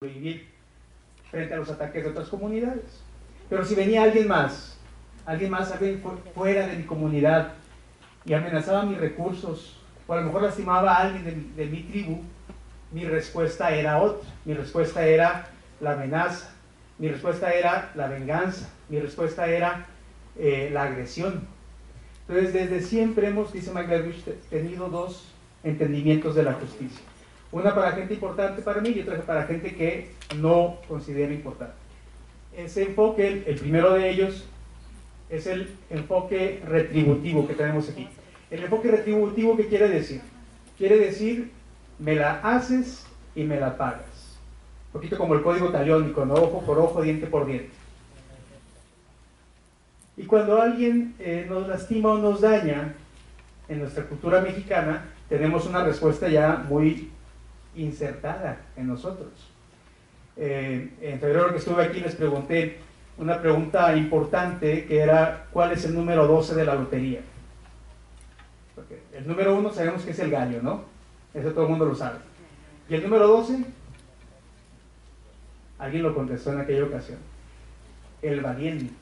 vivir frente a los ataques de otras comunidades. Pero si venía alguien fuera de mi comunidad y amenazaba mis recursos, o a lo mejor lastimaba a alguien de mi tribu, mi respuesta era otra. Mi respuesta era la amenaza, mi respuesta era la venganza, mi respuesta era la agresión. Entonces, desde siempre hemos, dice McLeod, tenido dos entendimientos de la justicia. Una para gente importante para mí y otra para gente que no considero importante. Ese enfoque, el primero de ellos, es el enfoque retributivo que tenemos aquí. El enfoque retributivo, ¿qué quiere decir? Quiere decir, me la haces y me la pagas. Un poquito como el código taliónico, ¿no? Ojo por ojo, diente por diente. Y cuando alguien nos lastima o nos daña, en nuestra cultura mexicana, tenemos una respuesta ya muy insertada en nosotros. En febrero que estuve aquí les pregunté una pregunta importante que era, ¿cuál es el número 12 de la lotería? Porque el número 1 sabemos que es el gallo, ¿no? Eso todo el mundo lo sabe. ¿Y el número 12? Alguien lo contestó en aquella ocasión. El valiente.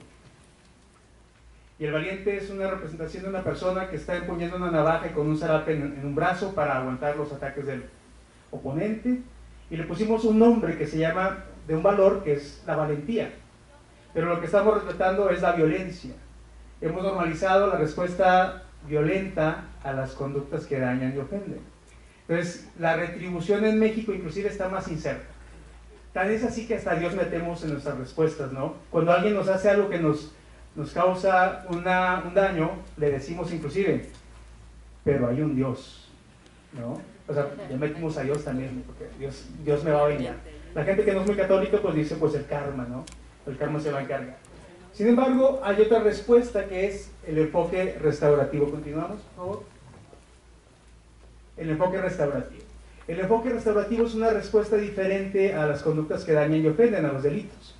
Y el valiente es una representación de una persona que está empuñando una navaja y con un zarape en un brazo para aguantar los ataques del oponente. Y le pusimos un nombre que se llama, de un valor que es la valentía. Pero lo que estamos respetando es la violencia. Hemos normalizado la respuesta violenta a las conductas que dañan y ofenden. Entonces, la retribución en México inclusive está más incerta. Tan es así que hasta Dios metemos en nuestras respuestas, ¿no? Cuando alguien nos hace algo que nos causa un daño, le decimos inclusive, pero hay un Dios, ¿no? O sea, ya metimos a Dios también, porque Dios me va a vengar. La gente que no es muy católica, pues dice, pues el karma, ¿no? El karma se va a encargar. Sin embargo, hay otra respuesta que es el enfoque restaurativo. ¿Continuamos, por favor? El enfoque restaurativo. El enfoque restaurativo es una respuesta diferente a las conductas que dañan y ofenden, a los delitos.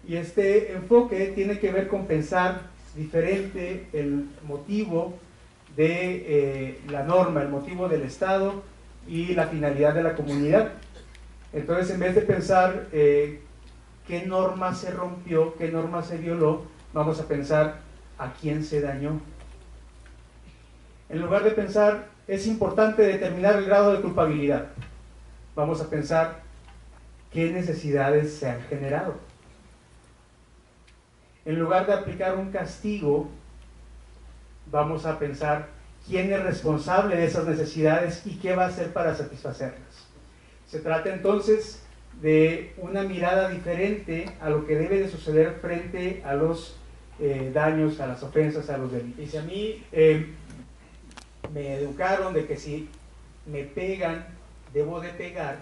Y este enfoque tiene que ver con pensar diferente el motivo de la norma, el motivo del Estado y la finalidad de la comunidad. Entonces, en vez de pensar qué norma se rompió, qué norma se violó, vamos a pensar a quién se dañó. En lugar de pensar, es importante determinar el grado de culpabilidad, vamos a pensar qué necesidades se han generado. En lugar de aplicar un castigo, vamos a pensar quién es responsable de esas necesidades y qué va a hacer para satisfacerlas. Se trata entonces de una mirada diferente a lo que debe de suceder frente a los daños, a las ofensas, a los delitos. Y si a mí me educaron de que si me pegan, debo de pegar,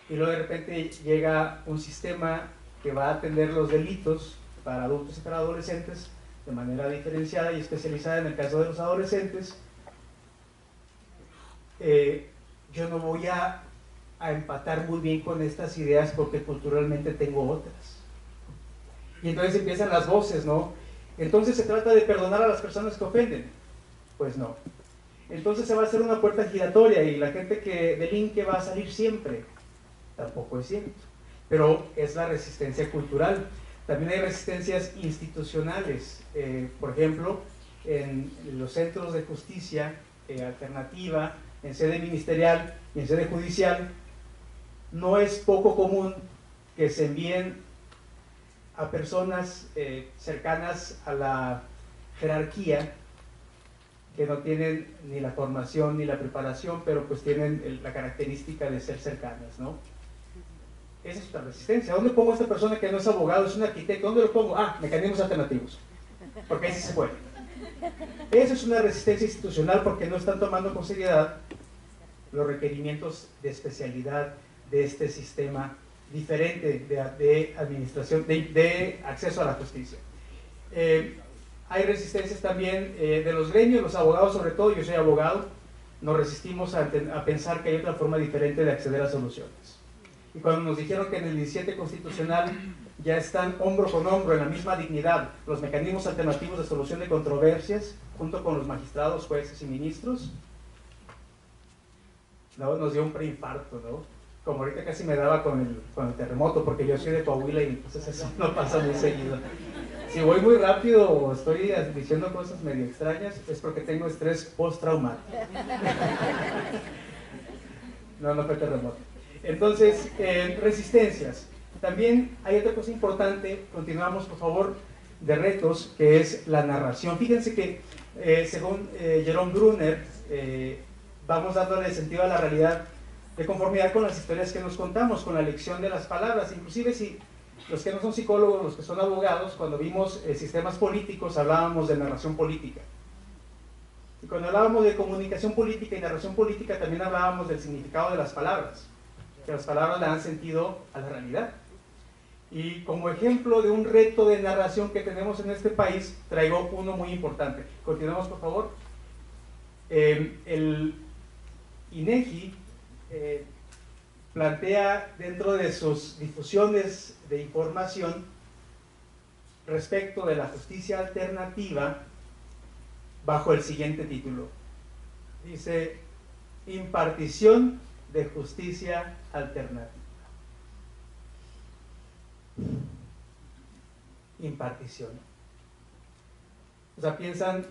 y luego de repente llega un sistema que va a atender los delitos para adultos y para adolescentes de manera diferenciada y especializada en el caso de los adolescentes, yo no voy a empatar muy bien con estas ideas porque culturalmente tengo otras. Y entonces empiezan las voces, ¿no? Entonces se trata de perdonar a las personas que ofenden. Pues no. Entonces se va a hacer una puerta giratoria y la gente que delinque va a salir siempre. Tampoco es cierto. Pero es la resistencia cultural. También hay resistencias institucionales. Por ejemplo, en los centros de justicia alternativa, en sede ministerial y en sede judicial, no es poco común que se envíen a personas cercanas a la jerarquía, que no tienen ni la formación ni la preparación, pero pues tienen la característica de ser cercanas, ¿no? Esa es otra resistencia. ¿Dónde pongo a esta persona que no es abogado, es un arquitecto? ¿Dónde lo pongo? Ah, mecanismos alternativos, porque ahí sí se puede. Esa es una resistencia institucional porque no están tomando con seriedad los requerimientos de especialidad de este sistema diferente de administración, de acceso a la justicia. Hay resistencias también de los gremios, los abogados sobre todo. Yo soy abogado, nos resistimos a pensar que hay otra forma diferente de acceder a soluciones. Y cuando nos dijeron que en el 17 constitucional ya están hombro con hombro, en la misma dignidad, los mecanismos alternativos de solución de controversias, junto con los magistrados, jueces y ministros, ¿no? Nos dio un preinfarto, ¿no? como ahorita casi me daba con el terremoto, porque yo soy de Coahuila y entonces eso no pasa muy seguido. Si voy muy rápido o estoy diciendo cosas medio extrañas, es porque tengo estrés postraumático. No fue terremoto. Entonces, resistencias. También hay otra cosa importante, continuamos por favor, de retos, que es la narración. Fíjense que según Jerome Brunner, vamos dándole sentido a la realidad de conformidad con las historias que nos contamos, con la elección de las palabras. Inclusive si los que no son psicólogos, los que son abogados, cuando vimos sistemas políticos hablábamos de narración política. Y cuando hablábamos de comunicación política y narración política también hablábamos del significado de las palabras, que las palabras le dan sentido a la realidad. Y como ejemplo de un reto de narración que tenemos en este país, traigo uno muy importante. Continuamos, por favor. El INEGI plantea dentro de sus difusiones de información respecto de la justicia alternativa bajo el siguiente título. Dice, impartición de justicia alternativa. Impartición. O sea, piensan,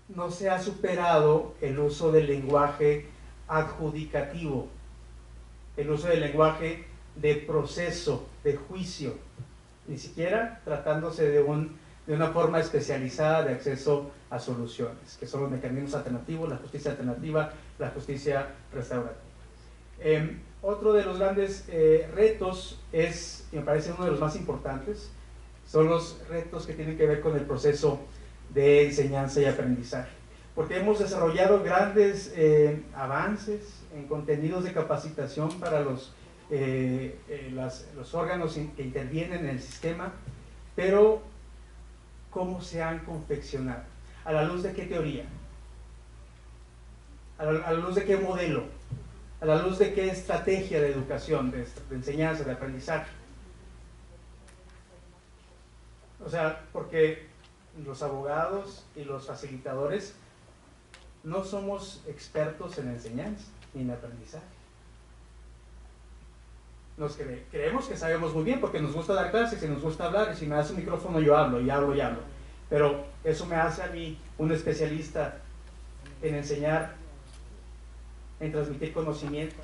no se ha superado el uso del lenguaje adjudicativo, el uso del lenguaje de proceso, de juicio, ni siquiera tratándose de una forma especializada de acceso a soluciones, que son los mecanismos alternativos, la justicia alternativa, la justicia restaurativa. Otro de los grandes retos es, y me parece uno de los más importantes, son los retos que tienen que ver con el proceso de enseñanza y aprendizaje, porque hemos desarrollado grandes avances en contenidos de capacitación para los órganos que intervienen en el sistema, pero ¿cómo se han confeccionado? ¿A la luz de qué teoría? ¿A la luz de qué modelo? ¿A la luz de qué estrategia de educación, de enseñanza, de aprendizaje? O sea, porque los abogados y los facilitadores no somos expertos en enseñanza ni en aprendizaje. Creemos que sabemos muy bien porque nos gusta dar clases y nos gusta hablar, y si me das un micrófono yo hablo y hablo y hablo, pero eso me hace a mí un especialista en enseñar, en transmitir conocimiento.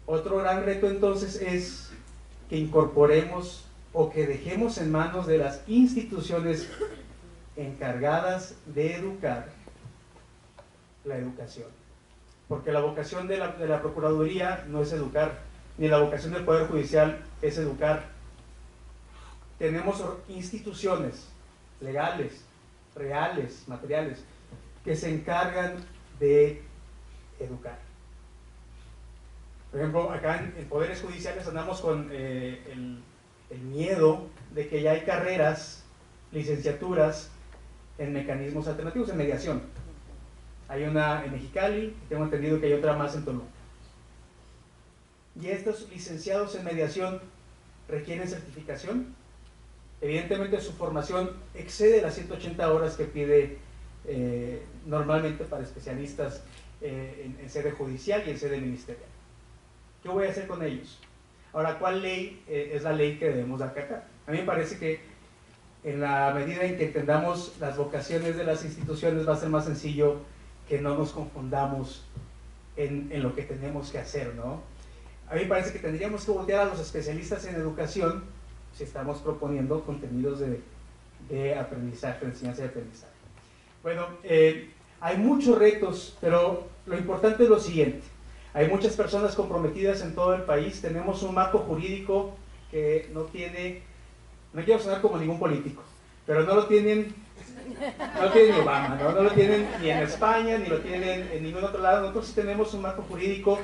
Otro gran reto entonces es que incorporemos o que dejemos en manos de las instituciones encargadas de educar la educación, porque la vocación de la Procuraduría no es educar, ni la vocación del Poder Judicial es educar. Tenemos instituciones legales, reales, materiales, que se encargan de educar. Por ejemplo, acá en poderes judiciales andamos con el miedo de que ya hay carreras, licenciaturas en mecanismos alternativos, en mediación. Hay una en Mexicali, tengo entendido que hay otra más en Toluca. ¿Y estos licenciados en mediación requieren certificación? Evidentemente su formación excede las 180 horas que pide normalmente para especialistas en sede judicial y en sede ministerial. ¿Qué voy a hacer con ellos? Ahora, ¿cuál ley es la ley que debemos de acatar? A mí me parece que en la medida en que entendamos las vocaciones de las instituciones va a ser más sencillo que no nos confundamos en lo que tenemos que hacer, ¿no? A mí me parece que tendríamos que voltear a los especialistas en educación si estamos proponiendo contenidos de aprendizaje, de enseñanza y aprendizaje. Bueno, hay muchos retos, pero lo importante es lo siguiente. Hay muchas personas comprometidas en todo el país, tenemos un marco jurídico que no tiene, no quiero sonar como ningún político, pero no lo tienen ni Obama, ¿no? No lo tienen ni en España, ni lo tienen en ningún otro lado. Nosotros sí tenemos un marco jurídico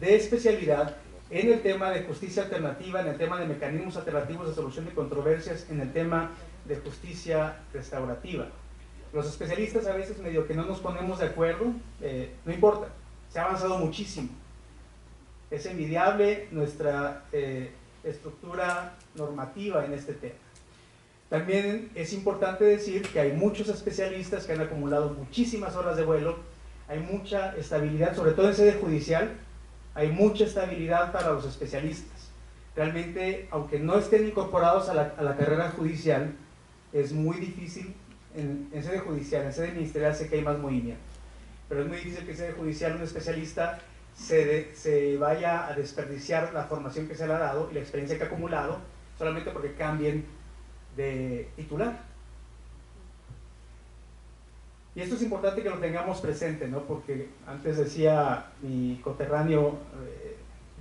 de especialidad en el tema de justicia alternativa, en el tema de mecanismos alternativos de solución de controversias, en el tema de justicia restaurativa. Los especialistas a veces medio que no nos ponemos de acuerdo, no importa, se ha avanzado muchísimo. Es envidiable nuestra estructura normativa en este tema. También es importante decir que hay muchos especialistas que han acumulado muchísimas horas de vuelo, hay mucha estabilidad, sobre todo en sede judicial, hay mucha estabilidad para los especialistas. Realmente, aunque no estén incorporados a la carrera judicial, es muy difícil, en sede judicial, en sede ministerial sé que hay más movimiento, pero es muy difícil que en sede judicial un especialista se vaya a desperdiciar la formación que se le ha dado y la experiencia que ha acumulado solamente porque cambien de titular. Y esto es importante que lo tengamos presente, ¿no? Porque antes decía mi coterráneo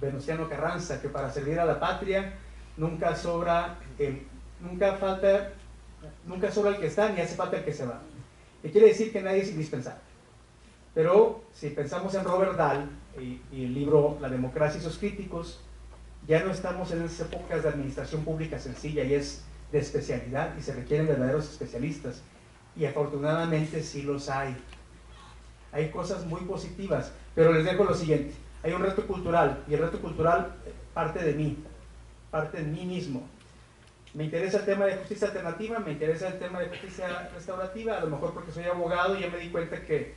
Venustiano Carranza que para servir a la patria nunca sobra el que está ni hace falta el que se va. Y quiere decir que nadie es indispensable. Pero si pensamos en Robert Dahl y el libro La democracia y sus críticos, ya no estamos en esas épocas de administración pública sencilla y es de especialidad y se requieren verdaderos especialistas. Y afortunadamente sí los hay. Hay cosas muy positivas, pero les dejo lo siguiente. Hay un reto cultural y el reto cultural parte de mí mismo. Me interesa el tema de justicia alternativa, me interesa el tema de justicia restaurativa, a lo mejor porque soy abogado y ya me di cuenta que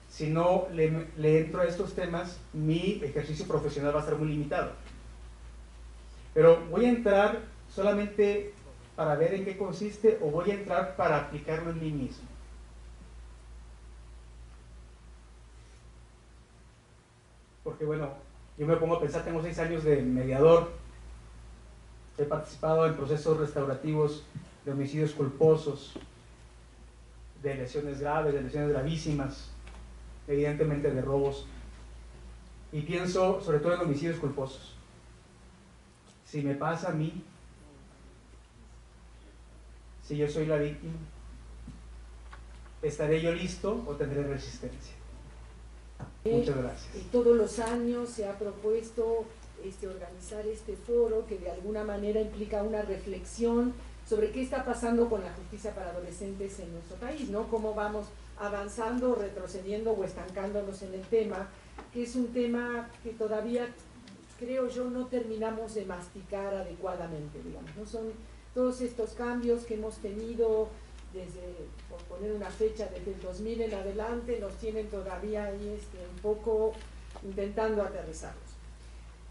si no le entro a estos temas, mi ejercicio profesional va a estar muy limitado. Pero voy a entrar solamente para ver en qué consiste o voy a entrar para aplicarlo en mí mismo. Porque bueno, yo me pongo a pensar, tengo 6 años de mediador, he participado en procesos restaurativos de homicidios culposos, de lesiones graves, de lesiones gravísimas, evidentemente de robos, y pienso sobre todo en homicidios culposos. Si me pasa a mí, si yo soy la víctima, ¿estaré yo listo o tendré resistencia? Muchas gracias. Todos los años se ha propuesto organizar este foro que de alguna manera implica una reflexión sobre qué está pasando con la justicia para adolescentes en nuestro país, ¿no? Cómo vamos avanzando, retrocediendo o estancándonos en el tema, que es un tema que todavía, creo yo, no terminamos de masticar adecuadamente, digamos, ¿no? Son todos estos cambios que hemos tenido desde, por poner una fecha, desde el 2000 en adelante, nos tienen todavía ahí un poco intentando aterrizarlos.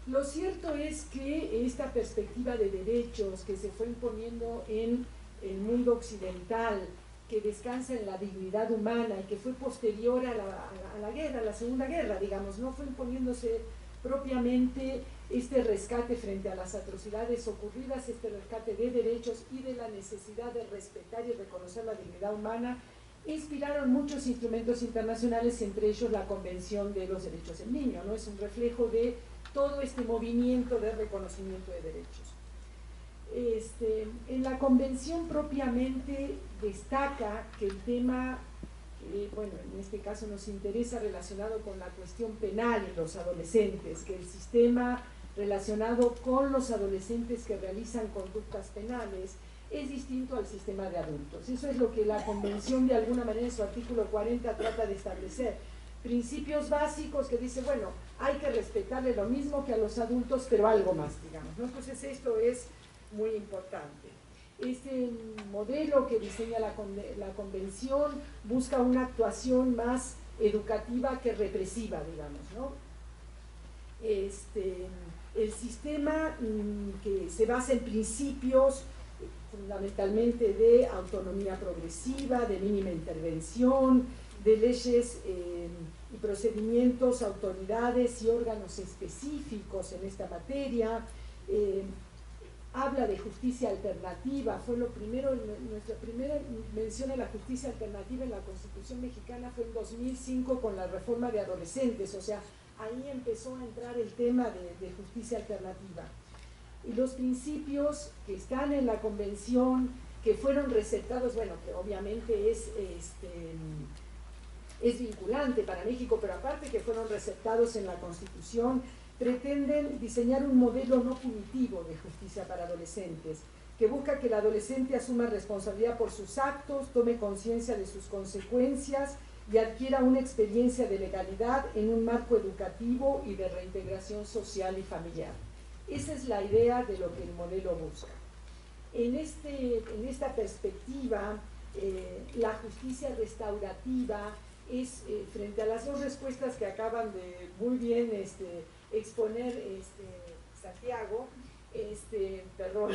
Lo cierto es que esta perspectiva de derechos que se fue imponiendo en el mundo occidental, que descansa en la dignidad humana y que fue posterior a la guerra, a la Segunda Guerra, digamos, no fue imponiéndose propiamente este rescate frente a las atrocidades ocurridas, este rescate de derechos y de la necesidad de respetar y reconocer la dignidad humana, inspiraron muchos instrumentos internacionales, entre ellos la Convención de los Derechos del Niño, ¿no? Es un reflejo de todo este movimiento de reconocimiento de derechos. En la Convención propiamente destaca que el tema, bueno, en este caso nos interesa relacionado con la cuestión penal en los adolescentes, que el sistema relacionado con los adolescentes que realizan conductas penales es distinto al sistema de adultos. Eso es lo que la Convención de alguna manera en su artículo 40 trata de establecer. Principios básicos que dice, bueno, hay que respetarle lo mismo que a los adultos, pero algo más, digamos, ¿no? Entonces esto es muy importante. Este modelo que diseña la Convención busca una actuación más educativa que represiva, digamos, ¿no? El sistema que se basa en principios fundamentalmente de autonomía progresiva, de mínima intervención, de leyes y procedimientos, autoridades y órganos específicos en esta materia, habla de justicia alternativa, fue lo primero, nuestra primera mención a la justicia alternativa en la Constitución mexicana fue en 2005 con la reforma de adolescentes, o sea, ahí empezó a entrar el tema de justicia alternativa. Y los principios que están en la Convención, que fueron receptados, bueno, que obviamente es vinculante para México, pero aparte que fueron receptados en la Constitución, pretenden diseñar un modelo no punitivo de justicia para adolescentes, que busca que el adolescente asuma responsabilidad por sus actos, tome conciencia de sus consecuencias y adquiera una experiencia de legalidad en un marco educativo y de reintegración social y familiar. Esa es la idea de lo que el modelo busca. En esta perspectiva, la justicia restaurativa es, frente a las dos respuestas que acaban de muy bien exponer, Santiago, perdón,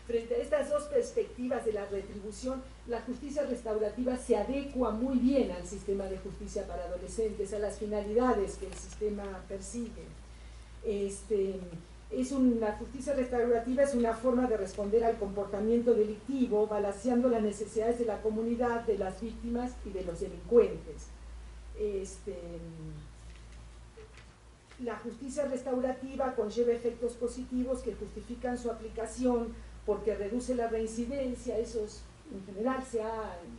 frente a estas dos perspectivas de la retribución, la justicia restaurativa se adecua muy bien al sistema de justicia para adolescentes, a las finalidades que el sistema persigue. La justicia restaurativa es una forma de responder al comportamiento delictivo, balanceando las necesidades de la comunidad, de las víctimas y de los delincuentes. La justicia restaurativa conlleva efectos positivos que justifican su aplicación porque reduce la reincidencia. Esos, en general,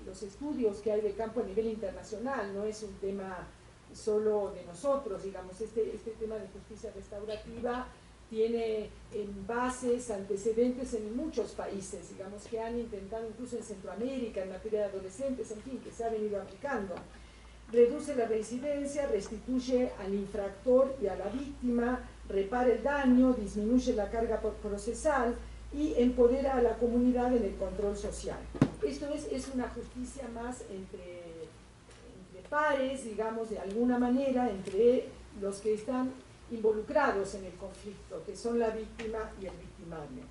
los estudios que hay de campo a nivel internacional, no es un tema solo de nosotros, digamos, este tema de justicia restaurativa tiene bases, antecedentes en muchos países, digamos, que han intentado, incluso en Centroamérica, en materia de adolescentes, en fin, que se ha venido aplicando. Reduce la reincidencia, restituye al infractor y a la víctima, repara el daño, disminuye la carga procesal y empodera a la comunidad en el control social. Esto es una justicia más entre pares, digamos, de alguna manera, entre los que están involucrados en el conflicto, que son la víctima y el victimario.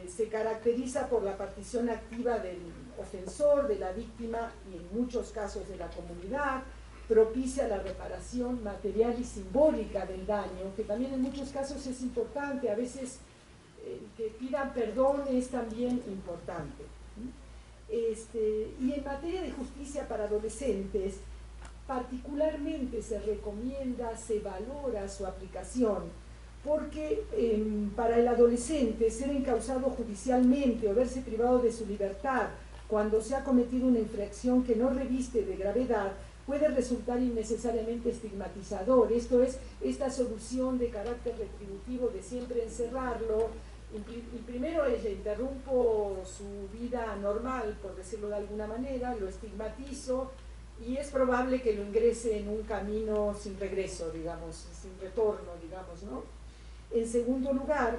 Se caracteriza por la participación activa del ofensor, de la víctima y en muchos casos de la comunidad, propicia la reparación material y simbólica del daño, que también en muchos casos es importante, a veces que pidan perdón es también importante. Y en materia de justicia para adolescentes, particularmente se recomienda, se valora su aplicación, porque para el adolescente ser encausado judicialmente o verse privado de su libertad cuando se ha cometido una infracción que no reviste de gravedad puede resultar innecesariamente estigmatizador. Esto es, esta solución de carácter retributivo de siempre encerrarlo, y primero le interrumpo su vida normal, por decirlo de alguna manera, lo estigmatizo, y es probable que lo ingrese en un camino sin regreso, digamos, sin retorno, digamos, ¿no? En segundo lugar,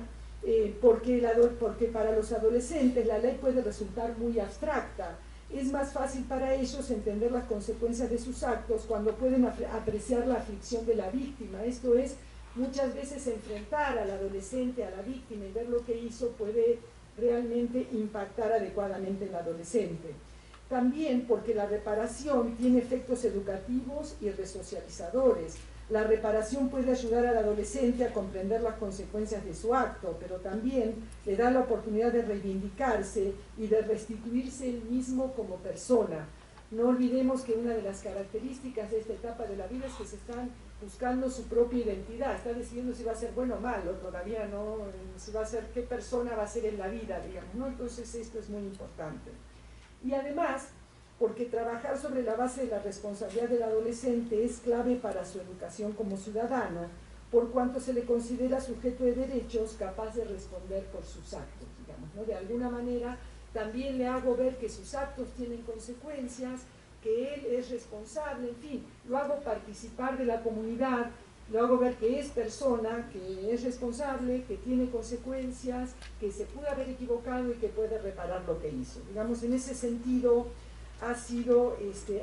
porque para los adolescentes la ley puede resultar muy abstracta. Es más fácil para ellos entender las consecuencias de sus actos cuando pueden apreciar la aflicción de la víctima. Esto es, muchas veces enfrentar al adolescente, a la víctima y ver lo que hizo puede realmente impactar adecuadamente en el adolescente. También porque la reparación tiene efectos educativos y resocializadores. La reparación puede ayudar al adolescente a comprender las consecuencias de su acto, pero también le da la oportunidad de reivindicarse y de restituirse él mismo como persona. No olvidemos que una de las características de esta etapa de la vida es que se están buscando su propia identidad, está decidiendo si va a ser bueno o malo, todavía no, si va a ser, qué persona va a ser en la vida, digamos, ¿no? Entonces esto es muy importante. Y además, porque trabajar sobre la base de la responsabilidad del adolescente es clave para su educación como ciudadano, por cuanto se le considera sujeto de derechos capaz de responder por sus actos, digamos, ¿no? De alguna manera también le hago ver que sus actos tienen consecuencias, que él es responsable, en fin, lo hago participar de la comunidad, lo hago ver que es persona, que es responsable, que tiene consecuencias, que se pudo haber equivocado y que puede reparar lo que hizo. Digamos, en ese sentido ha sido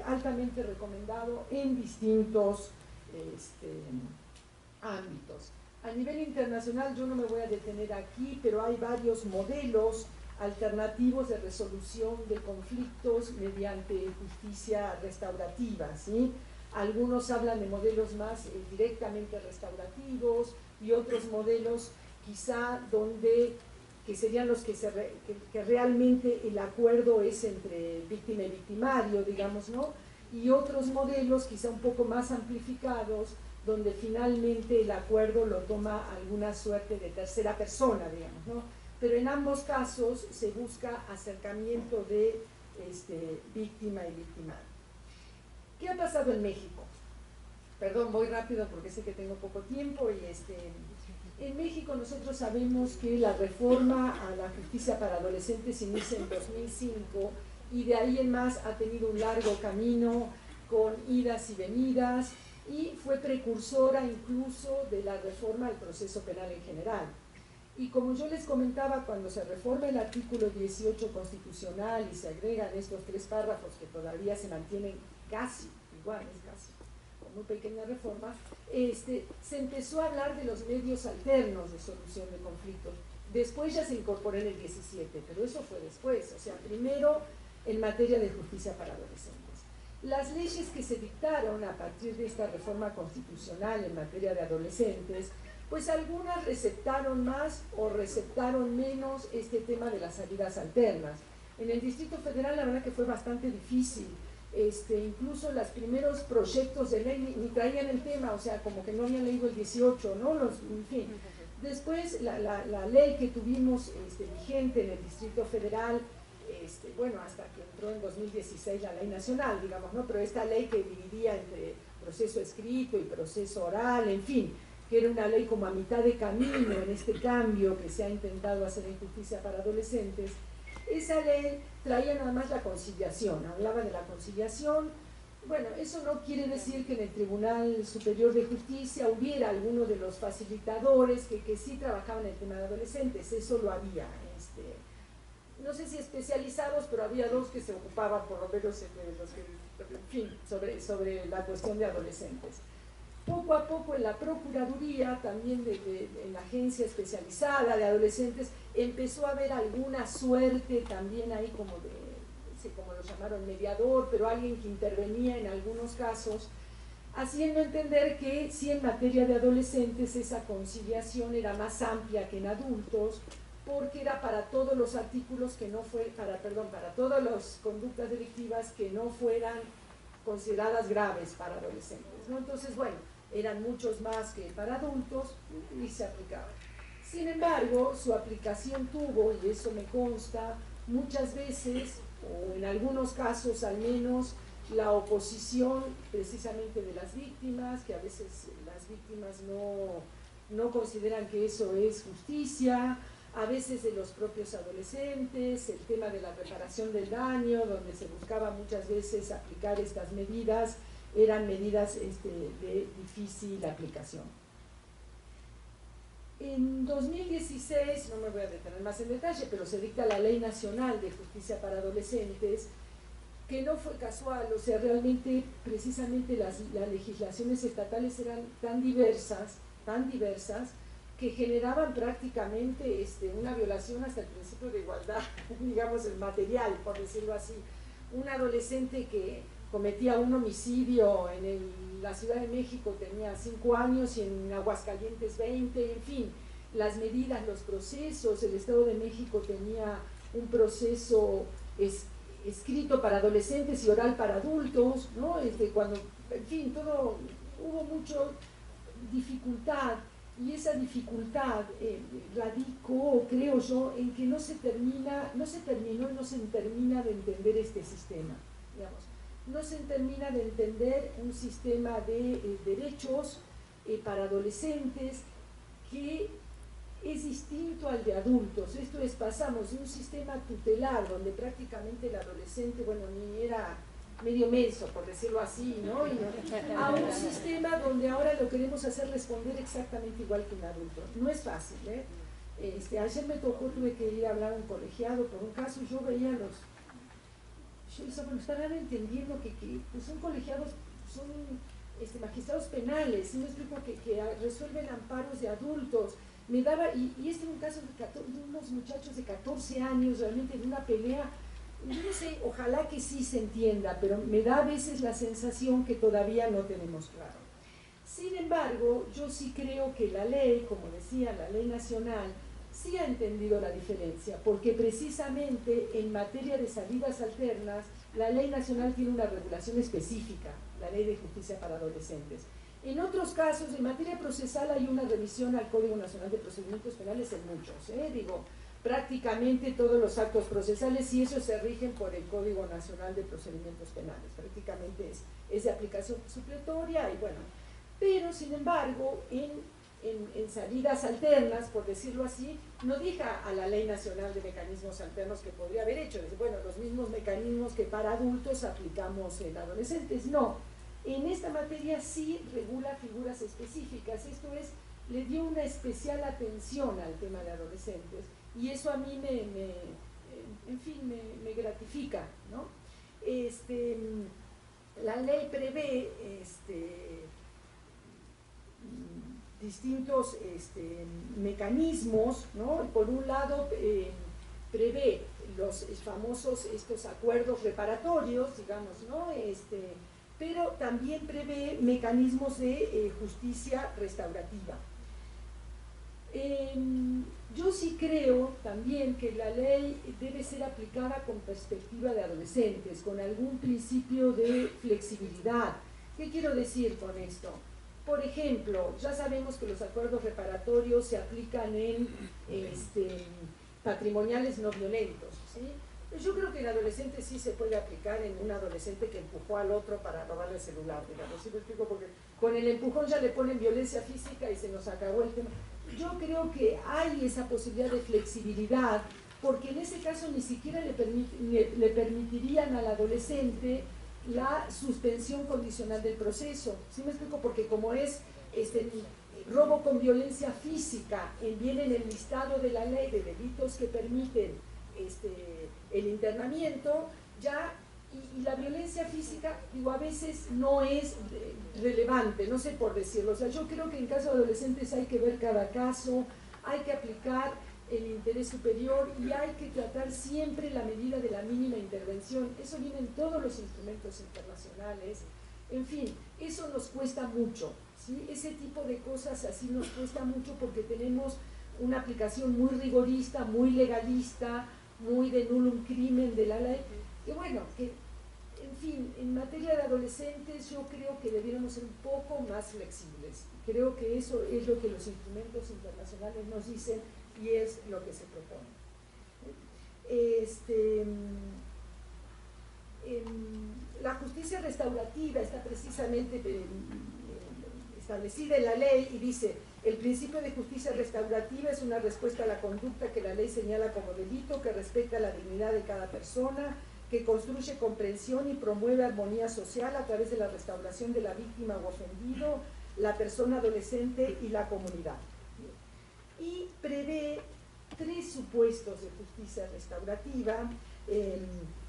altamente recomendado en distintos ámbitos. A nivel internacional yo no me voy a detener aquí, pero hay varios modelos alternativos de resolución de conflictos mediante justicia restaurativa, ¿sí? Algunos hablan de modelos más directamente restaurativos y otros modelos quizá que serían los que realmente el acuerdo es entre víctima y victimario, digamos, ¿no? Y otros modelos quizá un poco más amplificados, donde finalmente el acuerdo lo toma alguna suerte de tercera persona, digamos, ¿no? Pero en ambos casos se busca acercamiento de víctima y victimario. ¿Qué ha pasado en México? Perdón, voy rápido porque sé que tengo poco tiempo. En México nosotros sabemos que la reforma a la justicia para adolescentes se inicia en 2005 y de ahí en más ha tenido un largo camino con idas y venidas y fue precursora incluso de la reforma al proceso penal en general. Y como yo les comentaba, cuando se reforma el artículo 18 constitucional y se agregan estos 3 párrafos que todavía se mantienen casi iguales, casi, muy pequeña reforma, se empezó a hablar de los medios alternos de solución de conflictos. Después ya se incorporó en el 17, pero eso fue después, o sea, primero en materia de justicia para adolescentes. Las leyes que se dictaron a partir de esta reforma constitucional en materia de adolescentes, pues algunas receptaron más o receptaron menos este tema de las salidas alternas. En el Distrito Federal la verdad que fue bastante difícil, incluso los primeros proyectos de ley ni traían el tema, o sea, como que no habían leído el 18, ¿no? En fin. Después la ley que tuvimos vigente en el Distrito Federal, bueno, hasta que entró en 2016 la ley nacional, digamos, ¿no? Pero esta ley que dividía entre proceso escrito y proceso oral, en fin, que era una ley como a mitad de camino en este cambio que se ha intentado hacer en justicia para adolescentes, esa ley traía nada más la conciliación, hablaba de la conciliación. Bueno, eso no quiere decir que en el Tribunal Superior de Justicia hubiera alguno de los facilitadores que sí trabajaban en el tema de adolescentes, eso lo había, no sé si especializados, pero había dos que se ocupaban por lo menos en fin, sobre la cuestión de adolescentes. Poco a poco en la Procuraduría, también en la agencia especializada de adolescentes, empezó a haber alguna suerte también ahí como lo llamaron mediador, pero alguien que intervenía en algunos casos, haciendo entender que si en materia de adolescentes esa conciliación era más amplia que en adultos, porque era para todos los artículos que no fue, para todas las conductas delictivas que no fueran consideradas graves para adolescentes, ¿no? Entonces, bueno, eran muchos más que para adultos y se aplicaban. Sin embargo, su aplicación tuvo, y eso me consta, muchas veces, o en algunos casos al menos, la oposición precisamente de las víctimas, que a veces las víctimas no consideran que eso es justicia, a veces de los propios adolescentes, el tema de la reparación del daño, donde se buscaba muchas veces aplicar estas medidas, eran medidas de difícil aplicación. En 2016, no me voy a detener más en detalle, pero se dicta la Ley Nacional de Justicia para Adolescentes, que no fue casual, o sea, realmente precisamente las legislaciones estatales eran tan diversas, que generaban prácticamente una violación hasta el principio de igualdad, digamos, el material, por decirlo así. Un adolescente que cometía un homicidio en la Ciudad de México tenía 5 años y en Aguascalientes 20, en fin, las medidas, los procesos, el Estado de México tenía un proceso escrito para adolescentes y oral para adultos, ¿no? Cuando, en fin, todo, hubo mucha dificultad. Y esa dificultad radicó, creo yo, en que no se termina de entender este sistema, digamos. No se termina de entender un sistema de derechos para adolescentes que es distinto al de adultos. Esto es, pasamos de un sistema tutelar donde prácticamente el adolescente, bueno, ni era medio menso, por decirlo así, ¿no? A un sistema donde ahora lo queremos hacer responder exactamente igual que un adulto. No es fácil, ¿eh? Ayer me tocó, tuve que ir a hablar a un colegiado por un caso y yo veía estaban entendiendo que pues son colegiados, son magistrados penales, ¿sí? Me explico que resuelven amparos de adultos. Me daba, y este es un caso de unos muchachos de 14 años, realmente de una pelea. Yo no sé, ojalá que sí se entienda, pero me da a veces la sensación que todavía no tenemos claro. Sin embargo, yo sí creo que la ley, como decía, la ley nacional, sí ha entendido la diferencia, porque precisamente en materia de salidas alternas, la ley nacional tiene una regulación específica, la ley de justicia para adolescentes. En otros casos, en materia procesal hay una revisión al Código Nacional de Procedimientos Penales en muchos, prácticamente todos los actos procesales y esos se rigen por el Código Nacional de Procedimientos Penales, prácticamente es de aplicación supletoria y bueno, pero sin embargo en salidas alternas, por decirlo así, no deja a la Ley Nacional de Mecanismos Alternos que podría haber hecho, bueno, los mismos mecanismos que para adultos aplicamos en adolescentes, no, en esta materia sí regula figuras específicas, esto es, le dio una especial atención al tema de adolescentes y eso a mí me gratifica, ¿no? la ley prevé distintos mecanismos, ¿no? Por un lado, prevé los famosos estos acuerdos reparatorios, digamos, ¿no? Pero también prevé mecanismos de justicia restaurativa. Yo sí creo también que la ley debe ser aplicada con perspectiva de adolescentes, con algún principio de flexibilidad. ¿Qué quiero decir con esto? Por ejemplo, ya sabemos que los acuerdos reparatorios se aplican en patrimoniales no violentos, ¿sí? Yo creo que en adolescentes sí se puede aplicar en un adolescente que empujó al otro para robarle el celular, digamos. ¿Sí me explico? Porque con el empujón ya le ponen violencia física y se nos acabó el tema. Yo creo que hay esa posibilidad de flexibilidad, porque en ese caso ni siquiera le permitirían al adolescente la suspensión condicional del proceso. ¿Sí me explico? Porque como es robo con violencia física, viene en el listado de la ley de delitos que permiten el internamiento, ya, y la violencia física, digo, a veces no es relevante, no sé por decirlo. O sea, yo creo que en caso de adolescentes hay que ver cada caso, hay que aplicar el interés superior y hay que tratar siempre la medida de la mínima intervención. Eso viene en todos los instrumentos internacionales. En fin, eso nos cuesta mucho, ¿sí? Ese tipo de cosas así nos cuesta mucho porque tenemos una aplicación muy rigorista, muy legalista, muy de nullum crimen de la ley. Y bueno, que en fin, en materia de adolescentes yo creo que debiéramos ser un poco más flexibles. Creo que eso es lo que los instrumentos internacionales nos dicen y es lo que se propone. La justicia restaurativa está precisamente establecida en la ley y dice: el principio de justicia restaurativa es una respuesta a la conducta que la ley señala como delito, que respeta la dignidad de cada persona, que construye comprensión y promueve armonía social a través de la restauración de la víctima o ofendido, la persona adolescente y la comunidad. Y prevé 3 supuestos de justicia restaurativa: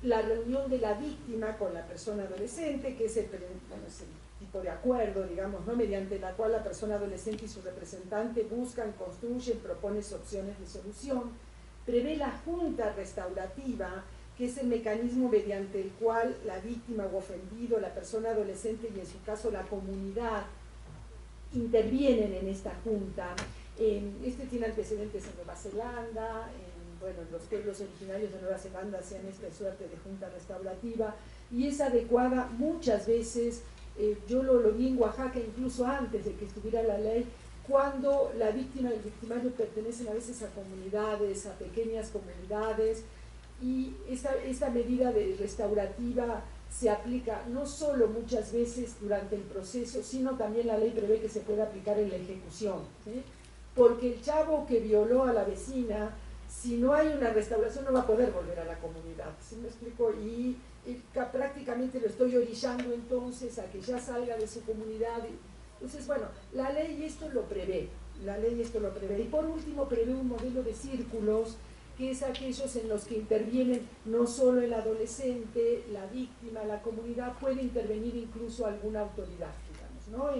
la reunión de la víctima con la persona adolescente, que es el tipo de acuerdo, digamos, ¿no?, mediante la cual la persona adolescente y su representante buscan, construyen, proponen opciones de solución. Prevé la junta restaurativa, que es el mecanismo mediante el cual la víctima o ofendido, la persona adolescente y en su caso la comunidad intervienen en esta junta. Tiene antecedentes en Nueva Zelanda, bueno, los pueblos originarios de Nueva Zelanda hacían esta suerte de junta restaurativa y es adecuada muchas veces. Yo lo vi en Oaxaca incluso antes de que estuviera la ley, cuando la víctima y el victimario pertenecen a veces a comunidades, a pequeñas comunidades, y esta medida restaurativa se aplica no solo muchas veces durante el proceso, sino también la ley prevé que se puede aplicar en la ejecución, ¿sí? Porque el chavo que violó a la vecina, si no hay una restauración no va a poder volver a la comunidad, ¿sí me explico? Y prácticamente lo estoy orillando entonces a que ya salga de su comunidad. Entonces, bueno, la ley esto lo prevé, y por último prevé un modelo de círculos, que es aquellos en los que intervienen no solo el adolescente, la víctima, la comunidad, puede intervenir incluso alguna autoridad, digamos, ¿no?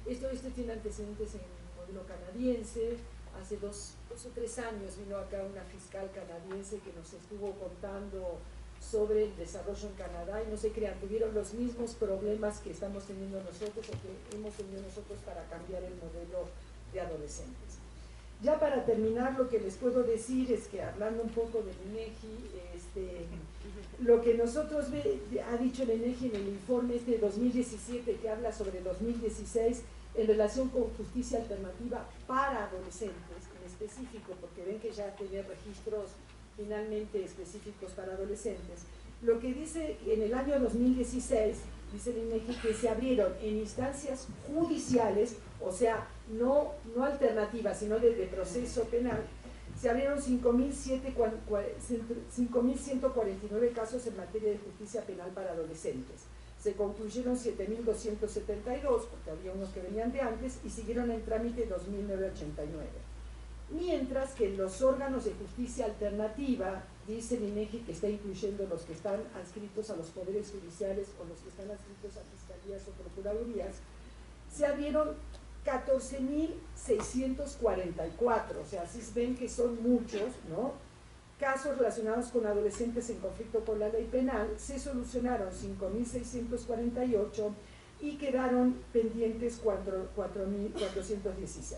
Esto tiene antecedentes en el modelo canadiense. Hace 2 o 3 años vino acá una fiscal canadiense que nos estuvo contando sobre el desarrollo en Canadá, y no se crean, tuvieron los mismos problemas que estamos teniendo nosotros o que hemos tenido nosotros para cambiar el modelo de adolescentes. Ya para terminar, lo que les puedo decir es que, hablando un poco del INEGI, lo que nosotros ha dicho el INEGI en el informe de 2017, que habla sobre 2016 en relación con justicia alternativa para adolescentes en específico, porque ven que ya tiene registros finalmente específicos para adolescentes. Lo que dice en el año 2016, dice el INEGI, que se abrieron en instancias judiciales, o sea, no alternativas, sino de proceso penal, se abrieron 5.149 casos en materia de justicia penal para adolescentes. Se concluyeron 7.272, porque había unos que venían de antes, y siguieron en trámite 2.989. Mientras que en los órganos de justicia alternativa dice el INEGI que está incluyendo los que están adscritos a los poderes judiciales o los que están adscritos a fiscalías o procuradurías, se abrieron 14.644, o sea, si ven que son muchos, ¿no? Casos relacionados con adolescentes en conflicto con la ley penal, se solucionaron 5.648 y quedaron pendientes 4.416.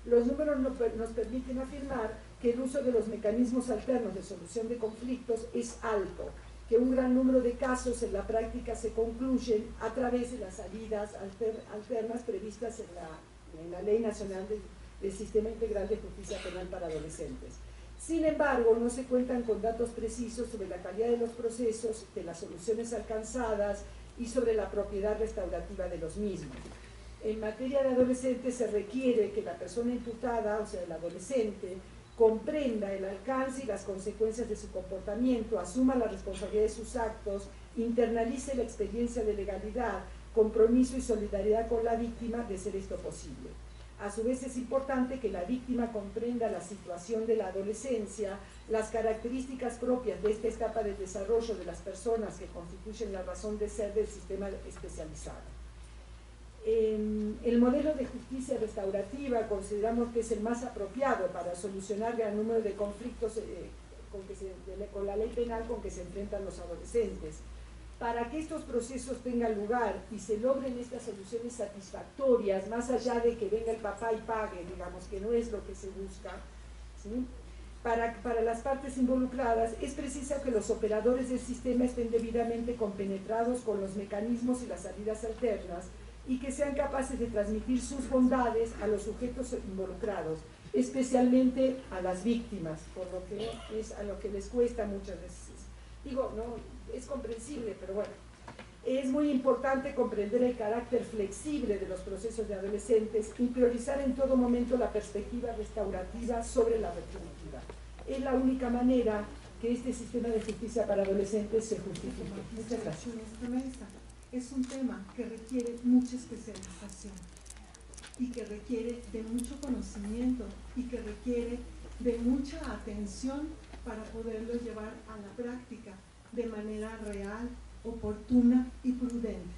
Los números nos permiten afirmar que el uso de los mecanismos alternos de solución de conflictos es alto, que un gran número de casos en la práctica se concluyen a través de las salidas alternas previstas en la Ley Nacional del Sistema Integral de Justicia Penal para Adolescentes. Sin embargo, no se cuentan con datos precisos sobre la calidad de los procesos, de las soluciones alcanzadas y sobre la propiedad restaurativa de los mismos. En materia de adolescentes se requiere que la persona imputada, o sea, el adolescente, comprenda el alcance y las consecuencias de su comportamiento, asuma la responsabilidad de sus actos, internalice la experiencia de legalidad, compromiso y solidaridad con la víctima de ser esto posible. A su vez es importante que la víctima comprenda la situación de la adolescencia, las características propias de esta etapa del desarrollo de las personas que constituyen la razón de ser del sistema especializado. El modelo de justicia restaurativa consideramos que es el más apropiado para solucionar gran número de conflictos con la ley penal con que se enfrentan los adolescentes. Para que estos procesos tengan lugar y se logren estas soluciones satisfactorias, más allá de que venga el papá y pague, digamos que no es lo que se busca, ¿sí? Para las partes involucradas es preciso que los operadores del sistema estén debidamente compenetrados con los mecanismos y las salidas alternas y que sean capaces de transmitir sus bondades a los sujetos involucrados, especialmente a las víctimas, por lo que es a lo que les cuesta muchas veces. Digo, no, es comprensible, pero bueno, es muy importante comprender el carácter flexible de los procesos de adolescentes y priorizar en todo momento la perspectiva restaurativa sobre la retributiva. Es la única manera que este sistema de justicia para adolescentes se justifique. Muchas gracias. Es un tema que requiere mucha especialización y que requiere de mucho conocimiento y que requiere de mucha atención para poderlo llevar a la práctica de manera real, oportuna y prudente.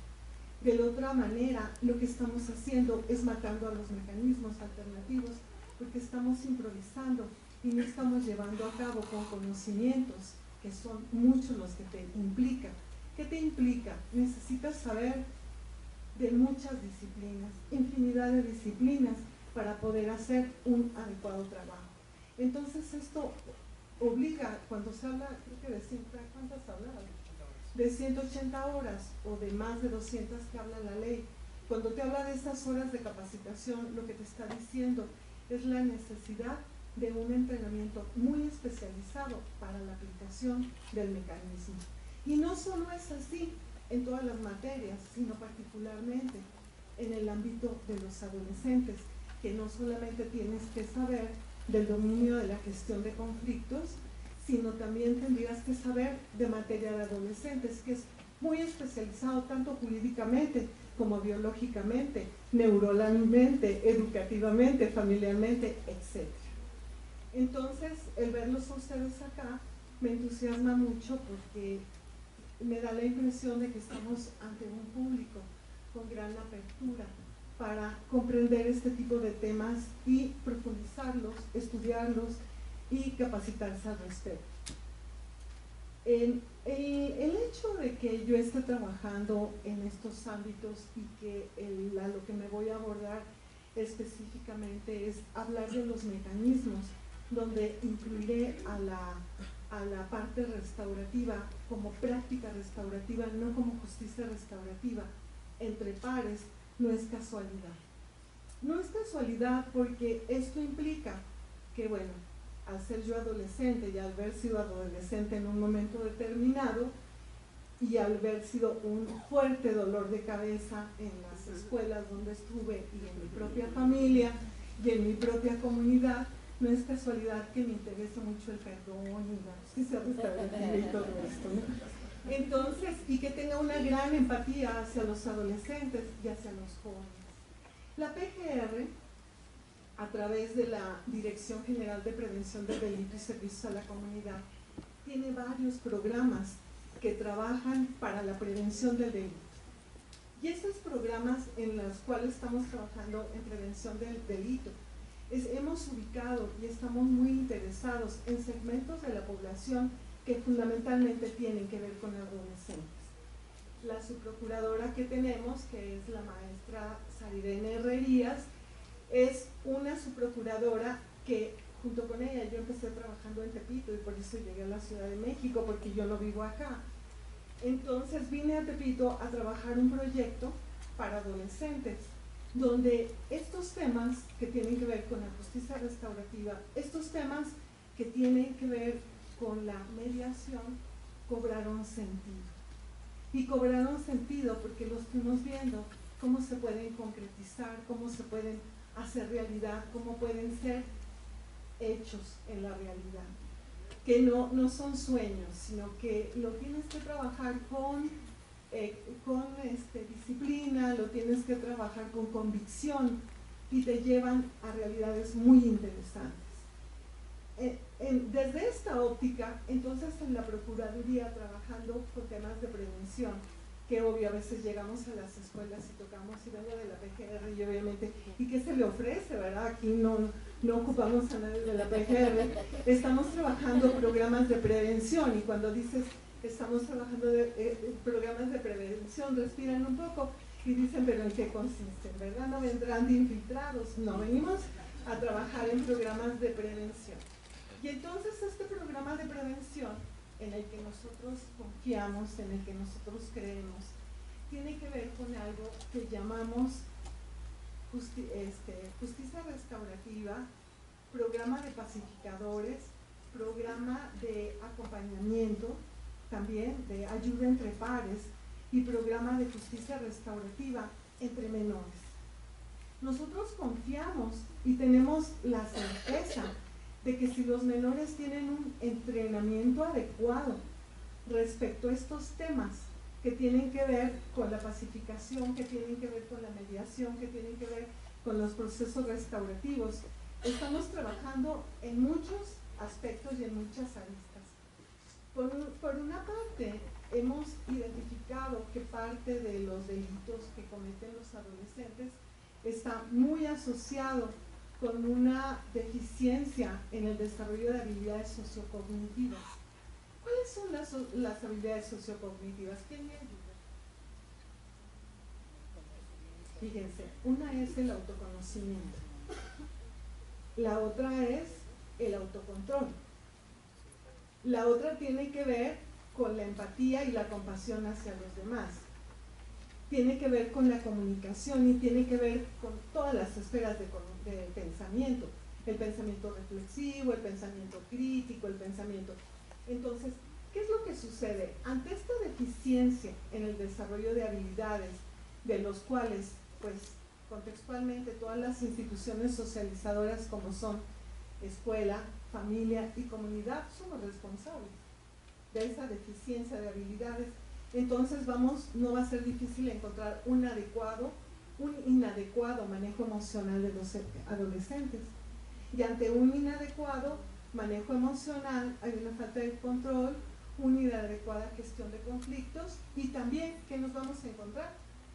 De la otra manera, lo que estamos haciendo es matando a los mecanismos alternativos porque estamos improvisando y no estamos llevando a cabo con conocimientos que son muchos los que te implican. ¿Qué te implica? Necesitas saber de muchas disciplinas, infinidad de disciplinas para poder hacer un adecuado trabajo. Entonces esto obliga, cuando se habla, creo que de 180 horas o de más de 200 que habla la ley, cuando te habla de estas horas de capacitación, lo que te está diciendo es la necesidad de un entrenamiento muy especializado para la aplicación del mecanismo. Y no solo es así en todas las materias, sino particularmente en el ámbito de los adolescentes, que no solamente tienes que saber del dominio de la gestión de conflictos, sino también tendrías que saber de materia de adolescentes, que es muy especializado tanto jurídicamente como biológicamente, neuronalmente, educativamente, familiarmente, etc. Entonces, el verlos a ustedes acá me entusiasma mucho porque me da la impresión de que estamos ante un público con gran apertura para comprender este tipo de temas y profundizarlos, estudiarlos y capacitarse al respecto. El hecho de que yo esté trabajando en estos ámbitos y que a lo que me voy a abordar específicamente es hablar de los mecanismos, donde incluiré a la parte restaurativa como práctica restaurativa, no como justicia restaurativa, entre pares, no es casualidad. No es casualidad porque esto implica que, bueno, al ser yo adolescente y al haber sido adolescente en un momento determinado y al haber sido un fuerte dolor de cabeza en las escuelas donde estuve y en mi propia familia y en mi propia comunidad, no es casualidad que me interese mucho el perdón y la justicia restaurativa y todo esto, ¿no? Entonces, y que tenga una gran empatía hacia los adolescentes y hacia los jóvenes. La PGR, a través de la Dirección General de Prevención del Delito y Servicios a la Comunidad, tiene varios programas que trabajan para la prevención del delito. Y estos programas en los cuales estamos trabajando en prevención del delito, hemos ubicado y estamos muy interesados en segmentos de la población que fundamentalmente tienen que ver con adolescentes. La subprocuradora que tenemos, que es la maestra Sarirene Herrerías, es una subprocuradora que junto con ella yo empecé trabajando en Tepito y por eso llegué a la Ciudad de México, porque yo no vivo acá. Entonces vine a Tepito a trabajar un proyecto para adolescentes, donde estos temas que tienen que ver con la justicia restaurativa, estos temas que tienen que ver con la mediación, cobraron sentido. Y cobraron sentido porque los fuimos viendo cómo se pueden concretizar, cómo se pueden hacer realidad, cómo pueden ser hechos en la realidad. Que no son sueños, sino que lo tienes que trabajar con disciplina, lo tienes que trabajar con convicción y te llevan a realidades muy interesantes. Desde esta óptica, entonces en la Procuraduría trabajando con temas de prevención, que obvio a veces llegamos a las escuelas y tocamos, y vengo de la PGR y obviamente, ¿y qué se le ofrece, verdad? Aquí no ocupamos a nadie de la PGR, estamos trabajando programas de prevención y cuando dices estamos trabajando programas de prevención, respiran un poco y dicen, pero ¿en qué consisten? ¿Verdad? No vendrán de infiltrados, no, venimos a trabajar en programas de prevención. Y entonces este programa de prevención en el que nosotros confiamos, en el que nosotros creemos, tiene que ver con algo que llamamos justicia restaurativa, programa de pacificadores, programa de acompañamiento, también de ayuda entre pares y programa de justicia restaurativa entre menores. Nosotros confiamos y tenemos la certeza de que si los menores tienen un entrenamiento adecuado respecto a estos temas que tienen que ver con la pacificación, que tienen que ver con la mediación, que tienen que ver con los procesos restaurativos, estamos trabajando en muchos aspectos y en muchas aristas. Por una parte, hemos identificado que parte de los delitos que cometen los adolescentes está muy asociado con una deficiencia en el desarrollo de habilidades sociocognitivas. ¿Cuáles son las habilidades sociocognitivas? ¿Quién me ayuda? Fíjense, una es el autoconocimiento, la otra es el autocontrol, la otra tiene que ver con la empatía y la compasión hacia los demás, tiene que ver con la comunicación y tiene que ver con todas las esferas de pensamiento, el pensamiento reflexivo, el pensamiento crítico, el pensamiento. Entonces, ¿qué es lo que sucede? Ante esta deficiencia en el desarrollo de habilidades, de los cuales, pues, contextualmente todas las instituciones socializadoras como son escuela, familia y comunidad somos responsables de esa deficiencia de habilidades, entonces no va a ser difícil encontrar un inadecuado manejo emocional de los adolescentes. Y ante un inadecuado manejo emocional hay una falta de control, una inadecuada gestión de conflictos y también, ¿qué nos vamos a encontrar?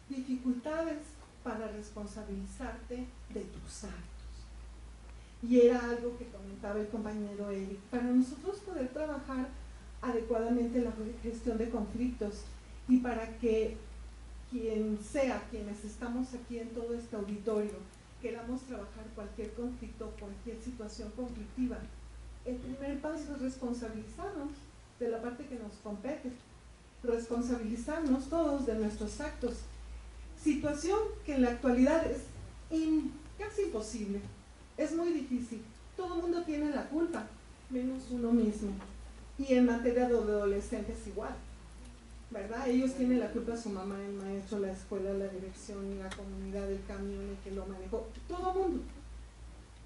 Dificultades para responsabilizarte de tus actos. Y era algo que comentaba el compañero Eric. Para nosotros poder trabajar adecuadamente la gestión de conflictos y para que quienes estamos aquí en todo este auditorio, queramos trabajar cualquier conflicto, cualquier situación conflictiva, el primer paso es responsabilizarnos de la parte que nos compete, responsabilizarnos todos de nuestros actos. Situación que en la actualidad es casi imposible, es muy difícil, todo el mundo tiene la culpa, menos uno mismo. Y en materia de adolescentes igual, ¿verdad? Ellos tienen la culpa, su mamá, el maestro, la escuela, la dirección, la comunidad, el camión, el que lo manejó, todo el mundo.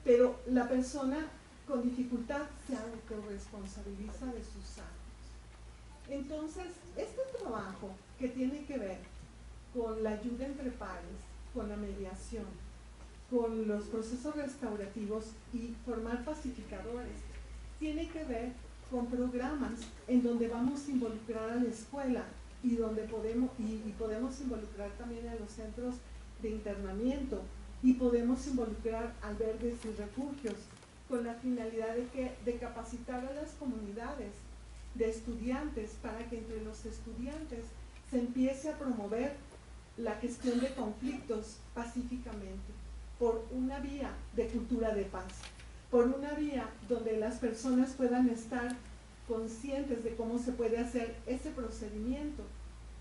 Pero la persona con dificultad se autorresponsabiliza de sus actos. Entonces, este trabajo que tiene que ver con la ayuda entre pares, con la mediación, con los procesos restaurativos y formar pacificadores, tiene que ver con programas en donde vamos a involucrar a la escuela y donde podemos involucrar también a los centros de internamiento y podemos involucrar albergues y refugios con la finalidad de capacitar a las comunidades de estudiantes para que entre los estudiantes se empiece a promover la gestión de conflictos pacíficamente, por una vía de cultura de paz, por una vía donde las personas puedan estar conscientes de cómo se puede hacer ese procedimiento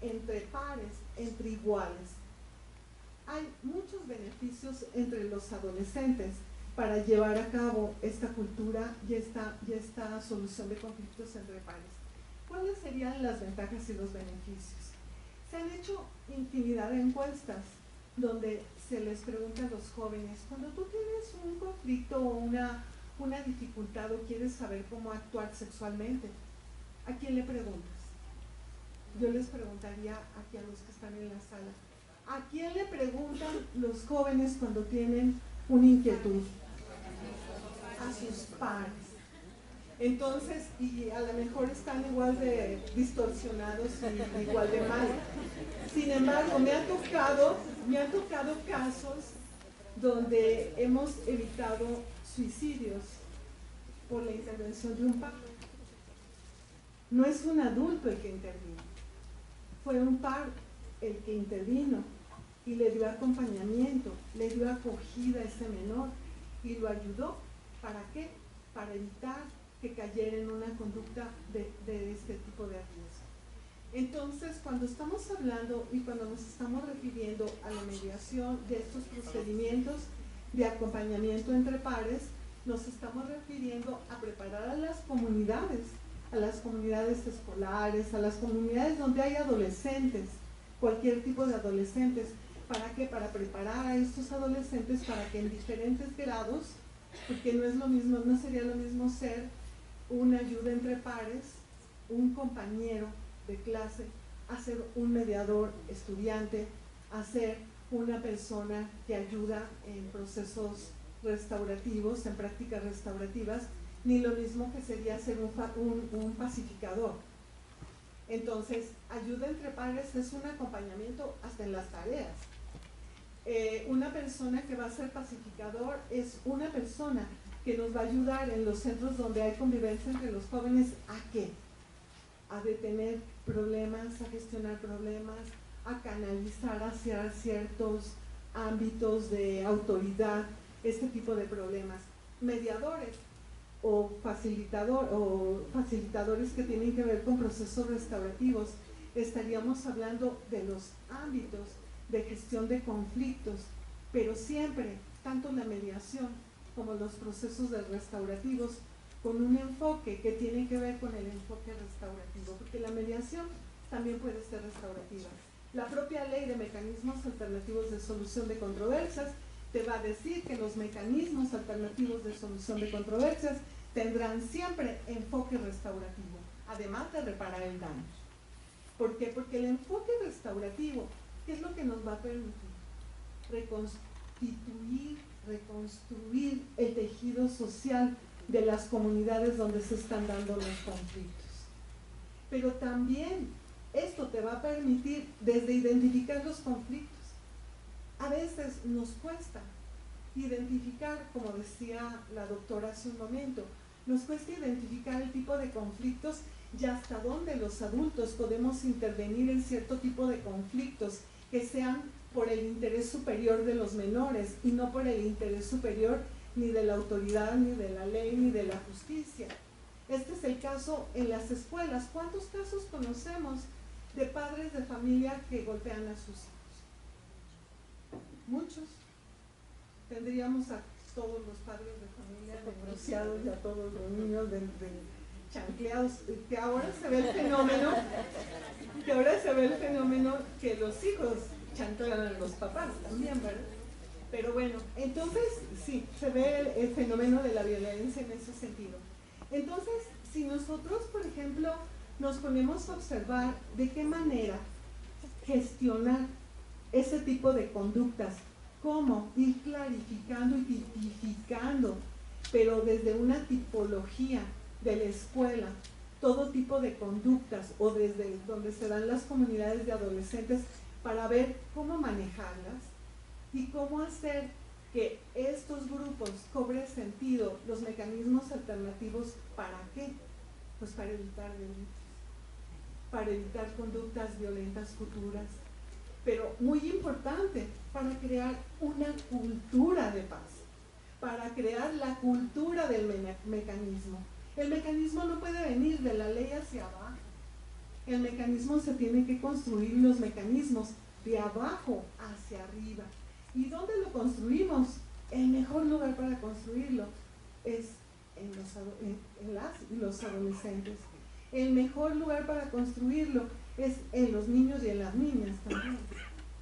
entre pares, entre iguales. Hay muchos beneficios entre los adolescentes para llevar a cabo esta cultura y esta solución de conflictos entre pares. ¿Cuáles serían las ventajas y los beneficios? Se han hecho infinidad de encuestas donde se les pregunta a los jóvenes, cuando tú tienes un conflicto o una dificultad o quieres saber cómo actuar sexualmente, ¿a quién le preguntas? Yo les preguntaría aquí a los que están en la sala, ¿a quién le preguntan los jóvenes cuando tienen una inquietud? A sus pares. Entonces, y a lo mejor están igual de distorsionados y igual de mal. Sin embargo, me han tocado casos donde hemos evitado suicidios por la intervención de un par. No es un adulto el que intervino, fue un par el que intervino y le dio acompañamiento, le dio acogida a ese menor y lo ayudó. ¿Para qué? Para evitar que cayera en una conducta de este tipo de riesgo. Entonces, cuando estamos hablando y cuando nos estamos refiriendo a la mediación de estos procedimientos de acompañamiento entre pares, nos estamos refiriendo a preparar a las comunidades escolares, a las comunidades donde hay adolescentes, cualquier tipo de adolescentes. ¿Para qué? Para preparar a estos adolescentes para que en diferentes grados, porque no es lo mismo, no sería lo mismo ser una ayuda entre pares, un compañero de clase, a ser un mediador estudiante, a ser una persona que ayuda en procesos restaurativos, en prácticas restaurativas, ni lo mismo que sería ser un pacificador. Entonces, ayuda entre pares es un acompañamiento hasta en las tareas. Una persona que va a ser pacificador es una persona que nos va a ayudar en los centros donde hay convivencia entre los jóvenes. ¿A qué? A detener problemas, a gestionar problemas, a canalizar hacia ciertos ámbitos de autoridad, este tipo de problemas. Mediadores o facilitadores que tienen que ver con procesos restaurativos. Estaríamos hablando de los ámbitos de gestión de conflictos, pero siempre, tanto la mediación como los procesos restaurativos, con un enfoque que tiene que ver con el enfoque restaurativo, porque la mediación también puede ser restaurativa. La propia ley de mecanismos alternativos de solución de controversias te va a decir que los mecanismos alternativos de solución de controversias tendrán siempre enfoque restaurativo, además de reparar el daño. ¿Por qué? Porque el enfoque restaurativo, ¿qué es lo que nos va a permitir? Reconstruir el tejido social de las comunidades donde se están dando los conflictos. Pero también esto te va a permitir desde identificar los conflictos. A veces nos cuesta identificar, como decía la doctora hace un momento, nos cuesta identificar el tipo de conflictos y hasta dónde los adultos podemos intervenir en cierto tipo de conflictos que sean por el interés superior de los menores y no por el interés superior ni de la autoridad, ni de la ley, ni de la justicia. Este es el caso en las escuelas. ¿Cuántos casos conocemos de padres de familia que golpean a sus hijos? Muchos. Tendríamos a todos los padres de familia denunciados y a todos los niños de chancleados, que ahora se ve el fenómeno que los hijos chanclean a los papás también, ¿verdad? Pero bueno, entonces sí, se ve el fenómeno de la violencia en ese sentido. Entonces, si nosotros, por ejemplo, nos ponemos a observar de qué manera gestionar ese tipo de conductas, cómo ir clarificando y tipificando, pero desde una tipología de la escuela todo tipo de conductas o desde donde se dan las comunidades de adolescentes para ver cómo manejarlas y cómo hacer que estos grupos cobren sentido, los mecanismos alternativos. ¿Para qué? Pues para evitar delitos, para evitar conductas violentas futuras, pero muy importante, para crear una cultura de paz, para crear la cultura del mecanismo. El mecanismo no puede venir de la ley hacia abajo, el mecanismo se tiene que construir, los mecanismos de abajo hacia arriba. ¿Y dónde lo construimos? El mejor lugar para construirlo es en los adolescentes. El mejor lugar para construirlo es en los niños y en las niñas también,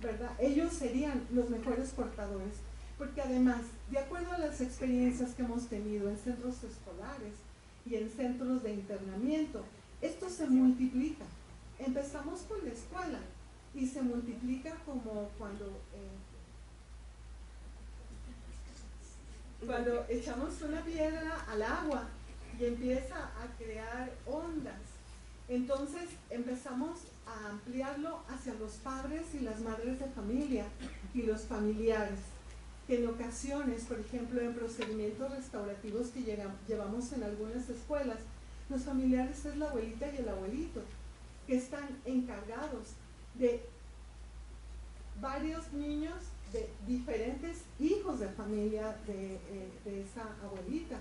¿verdad? Ellos serían los mejores portadores, porque además, de acuerdo a las experiencias que hemos tenido en centros escolares y en centros de internamiento, esto se multiplica. Empezamos con la escuela y se multiplica como cuando echamos una piedra al agua y empieza a crear ondas. Entonces empezamos a ampliarlo hacia los padres y las madres de familia y los familiares, que en ocasiones, por ejemplo, en procedimientos restaurativos que llevamos en algunas escuelas, los familiares es la abuelita y el abuelito, que están encargados de varios niños de diferentes hijos de familia de esa abuelita,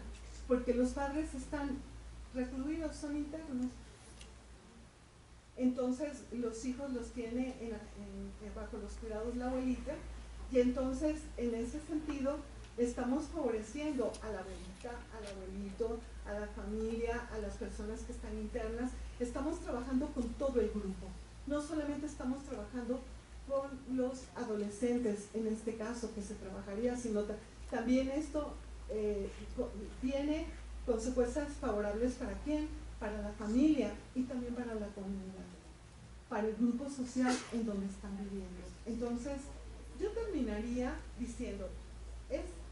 porque los padres están recluidos, son internos. Entonces los hijos los tiene bajo los cuidados la abuelita, y entonces en ese sentido estamos favoreciendo a la abuelita, al abuelito, a la familia, a las personas que están internas. Estamos trabajando con todo el grupo, no solamente estamos trabajando con los adolescentes en este caso que se trabajaría, sino también esto tiene consecuencias favorables ¿para quién? Para la familia y también para la comunidad, para el grupo social en donde están viviendo. Entonces yo terminaría diciendo,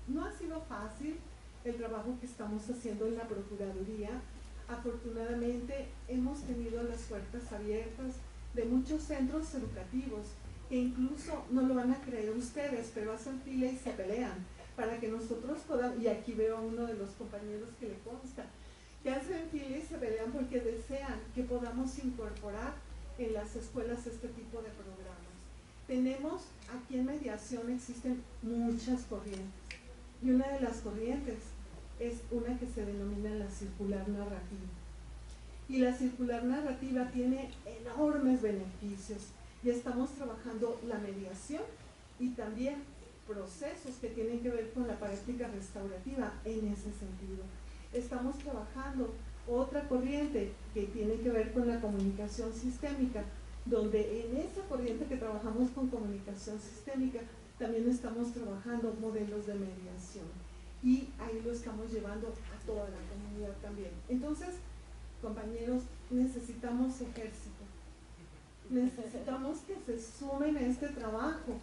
no ha sido fácil el trabajo que estamos haciendo en la Procuraduría. Afortunadamente hemos tenido las puertas abiertas de muchos centros educativos que incluso, no lo van a creer ustedes, pero hacen fila y se pelean para que nosotros podamos, y aquí veo a uno de los compañeros que le consta, que hacen fila y se pelean porque desean que podamos incorporar en las escuelas este tipo de programas. Tenemos, aquí en mediación existen muchas corrientes, y una de las corrientes es una que se denomina la circular narrativa. Y la circular narrativa tiene enormes beneficios, y estamos trabajando la mediación y también procesos que tienen que ver con la práctica restaurativa en ese sentido. Estamos trabajando otra corriente que tiene que ver con la comunicación sistémica, donde en esa corriente que trabajamos con comunicación sistémica también estamos trabajando modelos de mediación, y ahí lo estamos llevando a toda la comunidad también. Entonces, compañeros, necesitamos ejército, necesitamos que se sumen a este trabajo,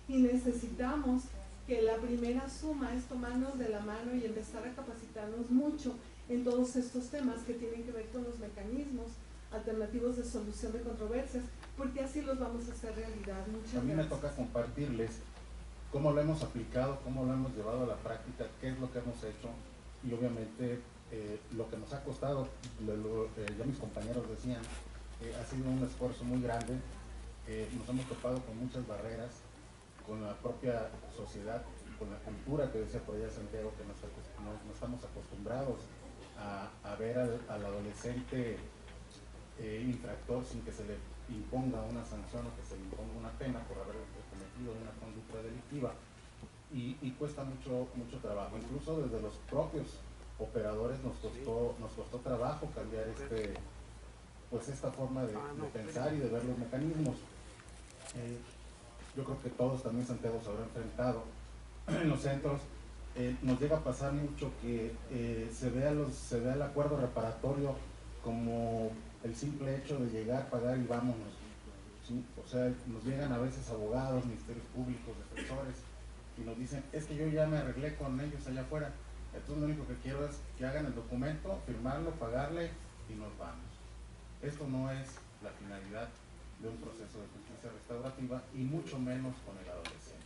y necesitamos que la primera suma es tomarnos de la mano y empezar a capacitarnos mucho en todos estos temas que tienen que ver con los mecanismos alternativos de solución de controversias, porque así los vamos a hacer realidad. Muchas gracias. A mí me toca compartirles cómo lo hemos aplicado, cómo lo hemos llevado a la práctica, qué es lo que hemos hecho, y obviamente lo que nos ha costado, ya mis compañeros decían, ha sido un esfuerzo muy grande. Nos hemos topado con muchas barreras, con la propia sociedad, con la cultura que decía por allá Santiago, que no estamos acostumbrados a ver al adolescente infractor sin que se le imponga una sanción o que se le imponga una pena por haber cometido una conducta delictiva, y cuesta mucho trabajo. Incluso desde los propios operadores nos costó trabajo cambiar esta forma de pensar y de ver los mecanismos. Yo creo que todos también, Santiago, se habrá enfrentado en los centros. Nos llega a pasar mucho que se vea el acuerdo reparatorio como el simple hecho de llegar, pagar y vámonos, ¿sí? O sea, nos llegan a veces abogados, ministerios públicos, defensores, y nos dicen, es que yo ya me arreglé con ellos allá afuera, Entonces lo único que quiero es que hagan el documento, firmarlo, pagarle y nos vamos. Esto no es la finalidad de un proceso de justicia restaurativa y mucho menos con el adolescente.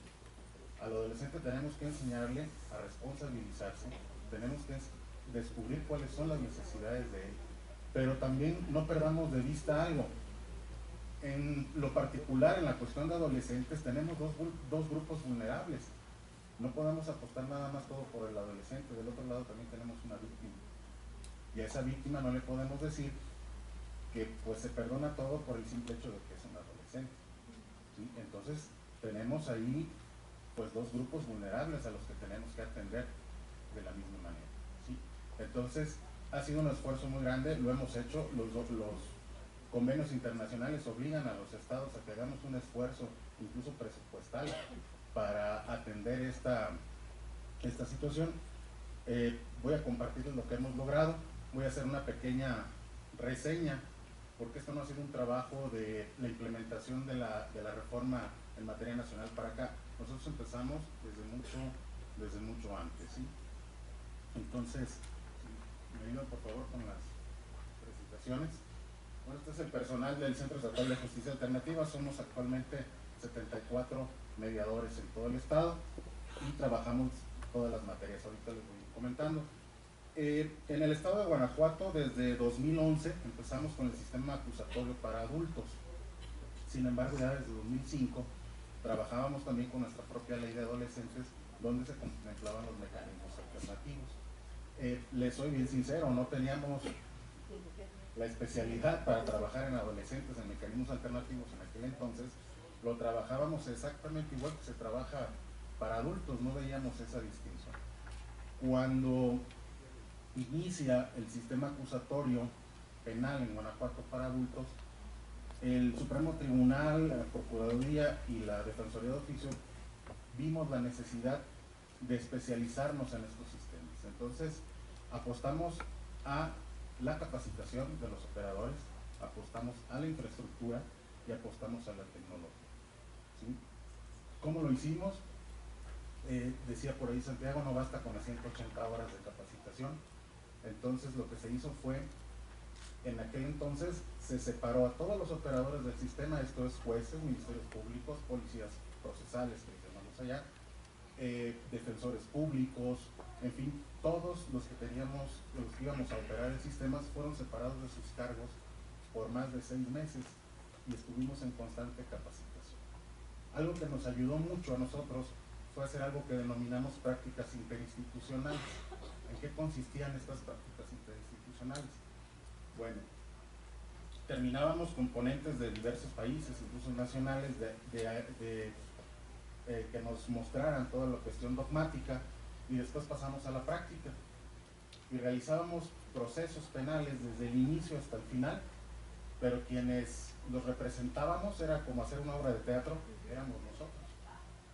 Al adolescente tenemos que enseñarle a responsabilizarse, tenemos que descubrir cuáles son las necesidades de él, pero también no perdamos de vista algo. En lo particular, en la cuestión de adolescentes, tenemos dos grupos vulnerables. No podemos apostar nada más todo por el adolescente, del otro lado también tenemos una víctima. Y a esa víctima no le podemos decir que pues se perdona todo por el simple hecho de que es un adolescente, ¿sí? Entonces tenemos ahí pues dos grupos vulnerables a los que tenemos que atender de la misma manera, ¿sí? Entonces ha sido un esfuerzo muy grande, lo hemos hecho, los convenios internacionales obligan a los estados a que hagamos un esfuerzo incluso presupuestal para atender esta situación. Voy a compartirles lo que hemos logrado, voy a hacer una pequeña reseña, porque esto no ha sido un trabajo de la implementación de la reforma en materia nacional para acá. Nosotros empezamos desde mucho antes, ¿sí? Entonces, si me ayudan por favor con las presentaciones. Bueno, este es el personal del Centro Estatal de Justicia Alternativa. Somos actualmente 74 mediadores en todo el estado y trabajamos todas las materias. Ahorita les voy comentando. En el estado de Guanajuato, desde 2011, empezamos con el sistema acusatorio para adultos. Sin embargo, ya desde 2005 trabajábamos también con nuestra propia ley de adolescentes, donde se contemplaban los mecanismos alternativos. Les soy bien sincero, no teníamos la especialidad para trabajar en adolescentes en mecanismos alternativos en aquel entonces. Lo trabajábamos exactamente igual que se trabaja para adultos, no veíamos esa distinción. Cuando inicia el sistema acusatorio penal en Guanajuato para adultos, el Supremo Tribunal, la Procuraduría y la Defensoría de Oficio vimos la necesidad de especializarnos en estos sistemas. Entonces apostamos a la capacitación de los operadores, apostamos a la infraestructura y apostamos a la tecnología, ¿sí? ¿Cómo lo hicimos? Decía por ahí Santiago, no basta con las 180 horas de capacitación. Entonces lo que se hizo fue, en aquel entonces se separó a todos los operadores del sistema, esto es jueces, ministerios públicos, policías procesales, que llamamos allá, defensores públicos, en fin, todos los que íbamos a operar el sistema fueron separados de sus cargos por más de 6 meses y estuvimos en constante capacitación. Algo que nos ayudó mucho a nosotros fue hacer algo que denominamos prácticas interinstitucionales. ¿En qué consistían estas prácticas interinstitucionales? Bueno, terminábamos con ponentes de diversos países, incluso nacionales, que nos mostraran toda la cuestión dogmática, y después pasamos a la práctica y realizábamos procesos penales desde el inicio hasta el final, pero quienes los representábamos era como hacer una obra de teatro, éramos nosotros,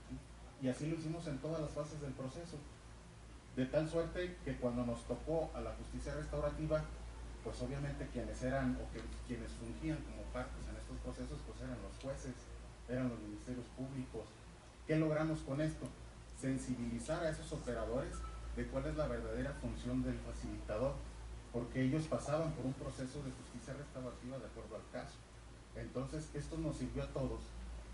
¿sí? Y así lo hicimos en todas las fases del proceso, de tal suerte que cuando nos tocó a la justicia restaurativa, pues obviamente quienes fungían como partes en estos procesos pues eran los jueces, eran los ministerios públicos. ¿Qué logramos con esto? Sensibilizar a esos operadores de cuál es la verdadera función del facilitador, porque ellos pasaban por un proceso de justicia restaurativa de acuerdo al caso. Entonces esto nos sirvió a todos,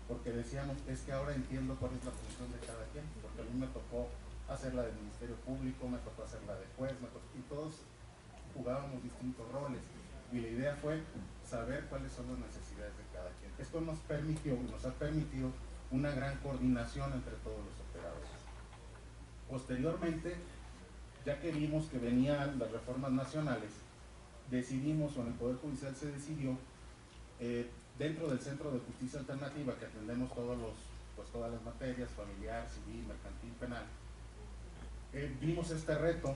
porque decíamos, es que ahora entiendo cuál es la función de cada quien, porque a mí me tocó hacer la del Ministerio Público, me tocó hacer la de juez, y todos jugábamos distintos roles, y la idea fue saber cuáles son las necesidades de cada quien. Esto nos ha permitido una gran coordinación entre todos los operadores. Posteriormente, ya que vimos que venían las reformas nacionales, decidimos, o en el Poder Judicial se decidió, dentro del Centro de Justicia Alternativa, que atendemos todas las materias, familiar, civil, mercantil, penal, vimos este reto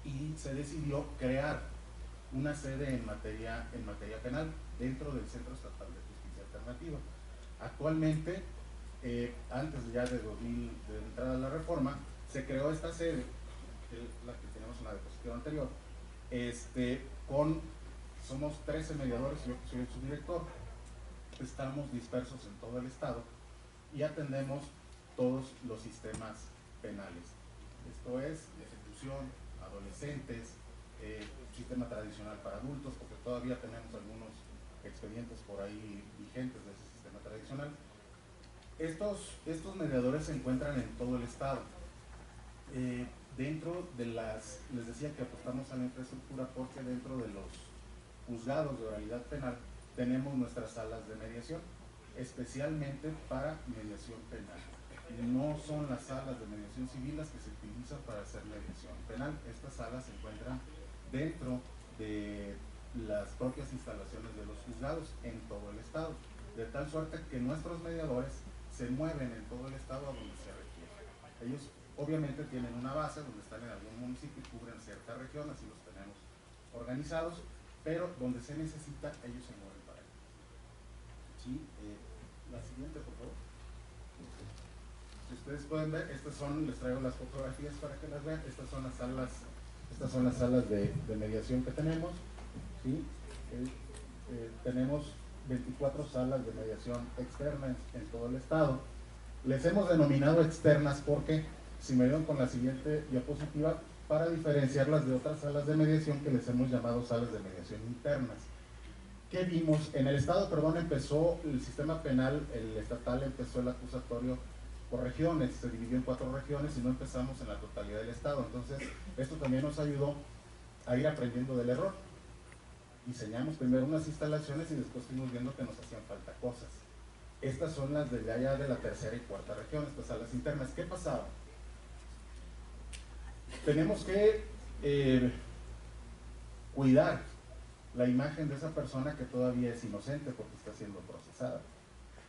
y se decidió crear una sede en materia penal dentro del Centro Estatal de Justicia Alternativa. Actualmente, antes ya de entrar a la reforma, se creó esta sede, que es la que tenemos en la diapositiva anterior, somos 13 mediadores, yo soy el subdirector, estamos dispersos en todo el estado y atendemos todos los sistemas penales. Esto es, instrucción, adolescentes, sistema tradicional para adultos, porque todavía tenemos algunos expedientes por ahí vigentes de ese sistema tradicional. Estos mediadores se encuentran en todo el estado. Dentro de les decía que apostamos a la infraestructura porque dentro de los juzgados de oralidad penal tenemos nuestras salas de mediación, especialmente para mediación penal. No son las salas de mediación civil las que se utilizan para hacer mediación penal. Estas salas se encuentran dentro de las propias instalaciones de los juzgados en todo el estado, de tal suerte que nuestros mediadores se mueven en todo el estado a donde se requiere. Ellos obviamente tienen una base donde están en algún municipio y cubren cierta región, así los tenemos organizados, pero donde se necesita ellos se mueven para allá. ¿Sí? La siguiente, por favor. Si ustedes pueden ver, les traigo las fotografías para que las vean. Estas son las salas de mediación que tenemos. ¿Sí? Tenemos 24 salas de mediación externas en todo el estado. Les hemos denominado externas porque, si me ayudan con la siguiente diapositiva, para diferenciarlas de otras salas de mediación que les hemos llamado salas de mediación internas. ¿Qué vimos? En el estado, empezó el sistema penal, el estatal empezó el acusatorio por regiones, se dividió en 4 regiones y no empezamos en la totalidad del estado. Entonces, esto también nos ayudó a ir aprendiendo del error. Diseñamos primero unas instalaciones y después fuimos viendo que nos hacían falta cosas. Estas son las de allá de la tercera y cuarta región, estas salas internas. ¿Qué pasaba? Tenemos que cuidar la imagen de esa persona que todavía es inocente porque está siendo procesada.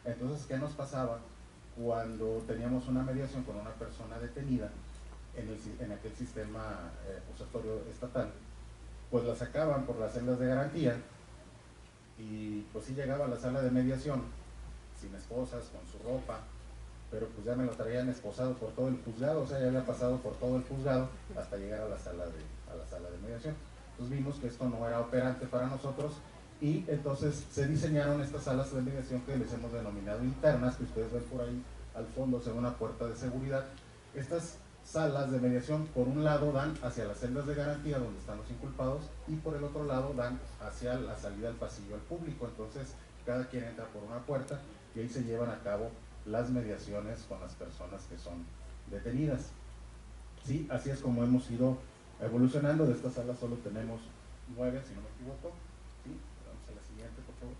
Entonces, ¿qué nos pasaba cuando teníamos una mediación con una persona detenida en aquel sistema acusatorio estatal? Pues la sacaban por las celdas de garantía y pues sí llegaba a la sala de mediación sin esposas, con su ropa, pero pues ya me lo traían esposado por todo el juzgado, o sea, ya había pasado por todo el juzgado hasta llegar a la sala de mediación. Entonces vimos que esto no era operante para nosotros y entonces se diseñaron estas salas de mediación que les hemos denominado internas, que ustedes ven por ahí al fondo, en una puerta de seguridad. Estas salas de mediación por un lado dan hacia las celdas de garantía donde están los inculpados y por el otro lado dan hacia la salida del pasillo al público. Entonces cada quien entra por una puerta y ahí se llevan a cabo las mediaciones con las personas que son detenidas. Sí, así es como hemos ido evolucionando. De estas salas solo tenemos 9, si no me equivoco. ¿Sí? Vamos a la siguiente, por favor.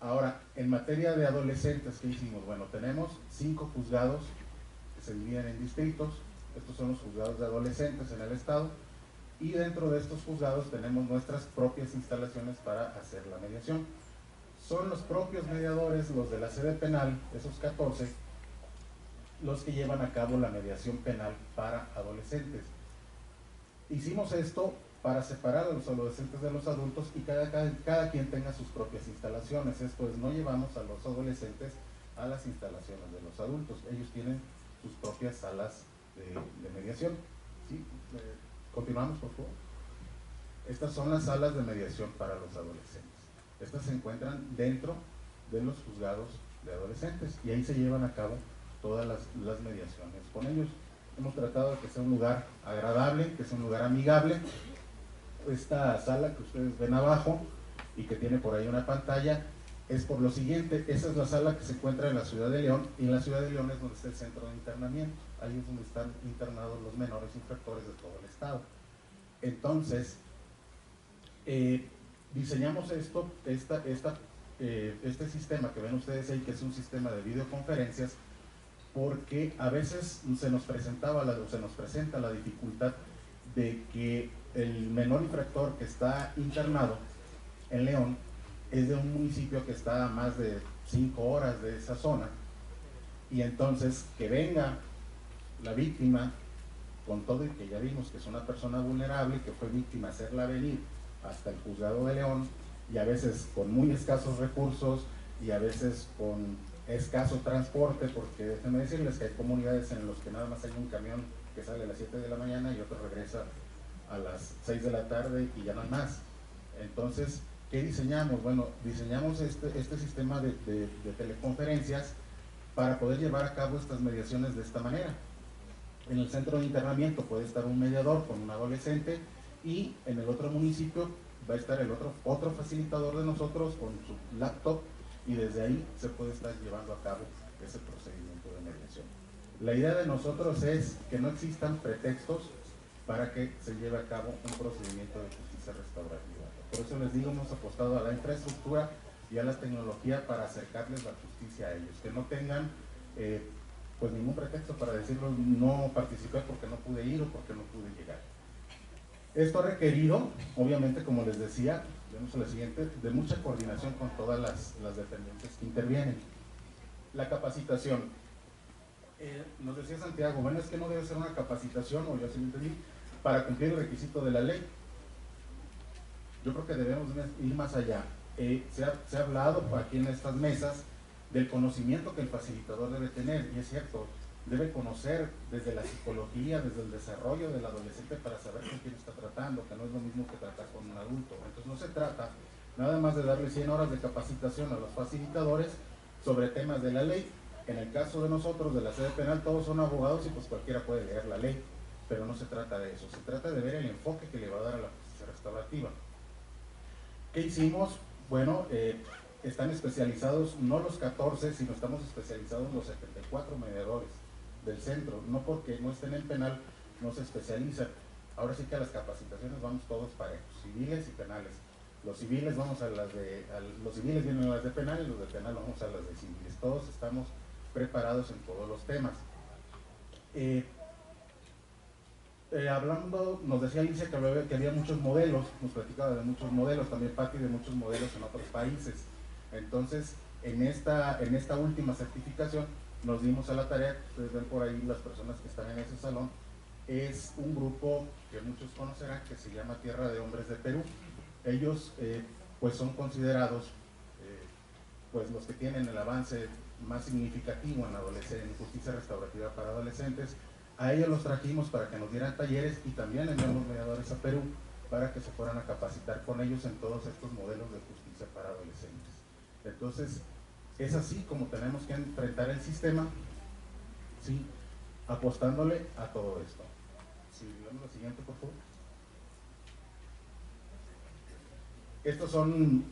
Ahora, en materia de adolescentes, ¿qué hicimos? Bueno, tenemos 5 juzgados que se dividen en distritos. Estos son los juzgados de adolescentes en el estado. Y dentro de estos juzgados tenemos nuestras propias instalaciones para hacer la mediación. Son los propios mediadores, los de la sede penal, esos 14, los que llevan a cabo la mediación penal para adolescentes. Hicimos esto para separar a los adolescentes de los adultos y cada quien tenga sus propias instalaciones. Esto es, no llevamos a los adolescentes a las instalaciones de los adultos. Ellos tienen sus propias salas de mediación. ¿Sí? Continuamos, por favor. Estas son las salas de mediación para los adolescentes. Estas se encuentran dentro de los juzgados de adolescentes y ahí se llevan a cabo todas las mediaciones con ellos. Hemos tratado de que sea un lugar agradable, que sea un lugar amigable. Esta sala que ustedes ven abajo y que tiene por ahí una pantalla es por lo siguiente. Esa es la sala que se encuentra en la ciudad de León y en la ciudad de León es donde está el centro de internamiento. Ahí es donde están internados los menores infractores de todo el estado. Entonces, diseñamos este sistema que ven ustedes ahí, que es un sistema de videoconferencias, porque a veces se nos presenta la dificultad de que el menor infractor que está internado en León es de un municipio que está a más de 5 horas de esa zona, y entonces que venga la víctima con todo y que ya vimos que es una persona vulnerable, que fue víctima, hacerla venir hasta el juzgado de León, y a veces con muy escasos recursos y a veces con escaso transporte, porque déjenme decirles que hay comunidades en las que nada más hay un camión que sale a las 7 de la mañana y otro regresa a las 6 de la tarde y ya no hay más. Entonces, ¿qué diseñamos? Bueno, diseñamos este sistema de teleconferencias para poder llevar a cabo estas mediaciones de esta manera. En el centro de internamiento puede estar un mediador con un adolescente y en el otro municipio va a estar el otro facilitador de nosotros con su laptop y desde ahí se puede estar llevando a cabo ese procedimiento de mediación. La idea de nosotros es que no existan pretextos para que se lleve a cabo un procedimiento de justicia restaurativa. Por eso les digo, hemos apostado a la infraestructura y a la tecnología para acercarles la justicia a ellos, que no tengan pues ningún pretexto para decirlo, no participé porque no pude ir o porque no pude llegar. Esto ha requerido, obviamente, como les decía, vemos la siguiente, de mucha coordinación con todas las dependencias que intervienen. La capacitación. Nos decía Santiago, bueno, es que no debe ser una capacitación, o yo así lo entendí, para cumplir el requisito de la ley. Yo creo que debemos ir más allá. Se ha hablado aquí en estas mesas del conocimiento que el facilitador debe tener, y es cierto, debe conocer desde la psicología, desde el desarrollo del adolescente para saber con quién está tratando, que no es lo mismo que tratar con un adulto. Entonces no se trata nada más de darle 100 horas de capacitación a los facilitadores sobre temas de la ley. En el caso de nosotros, de la sede penal, todos son abogados y pues cualquiera puede leer la ley, pero no se trata de eso, se trata de ver el enfoque que le va a dar a la justicia restaurativa. ¿Qué hicimos? Bueno, están especializados no los 14, sino estamos especializados los 74 mediadores del centro, no porque no estén en penal, no se especializan. Ahora sí que a las capacitaciones vamos todos parejos, civiles y penales. Los civiles vamos a los civiles vienen a las de penal y los de penal vamos a las de civiles. Todos estamos preparados en todos los temas. Hablando, nos decía Alicia que había muchos modelos, nos platicaba de muchos modelos, también Patti de muchos modelos en otros países. Entonces, en esta última certificación nos dimos a la tarea, ustedes ven por ahí las personas que están en ese salón, es un grupo que muchos conocerán que se llama Tierra de Hombres de Perú. Ellos pues son considerados pues los que tienen el avance más significativo en justicia restaurativa para adolescentes. A ellos los trajimos para que nos dieran talleres y también enviamos mediadores a Perú para que se fueran a capacitar con ellos en todos estos modelos de justicia para adolescentes. Entonces, es así como tenemos que enfrentar el sistema, ¿sí? Apostándole a todo esto. Si vemos lo siguiente, por favor. Estos son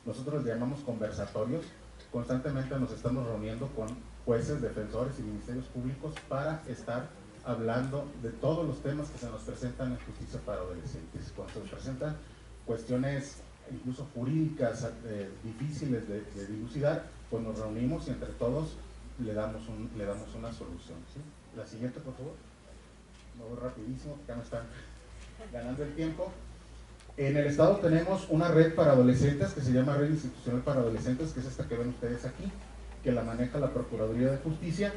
nosotros les llamamos conversatorios. Constantemente nos estamos reuniendo con jueces, defensores y ministerios públicos para estar hablando de todos los temas que se nos presentan en justicia para adolescentes. Cuando se nos presentan cuestiones incluso jurídicas difíciles de dilucidar, pues nos reunimos y entre todos le damos una solución, ¿sí? La siguiente, por favor. Voy rapidísimo, porque ya me están ganando el tiempo. En el estado tenemos una red para adolescentes que se llama Red Institucional para Adolescentes, que es esta que ven ustedes aquí, que la maneja la Procuraduría de Justicia.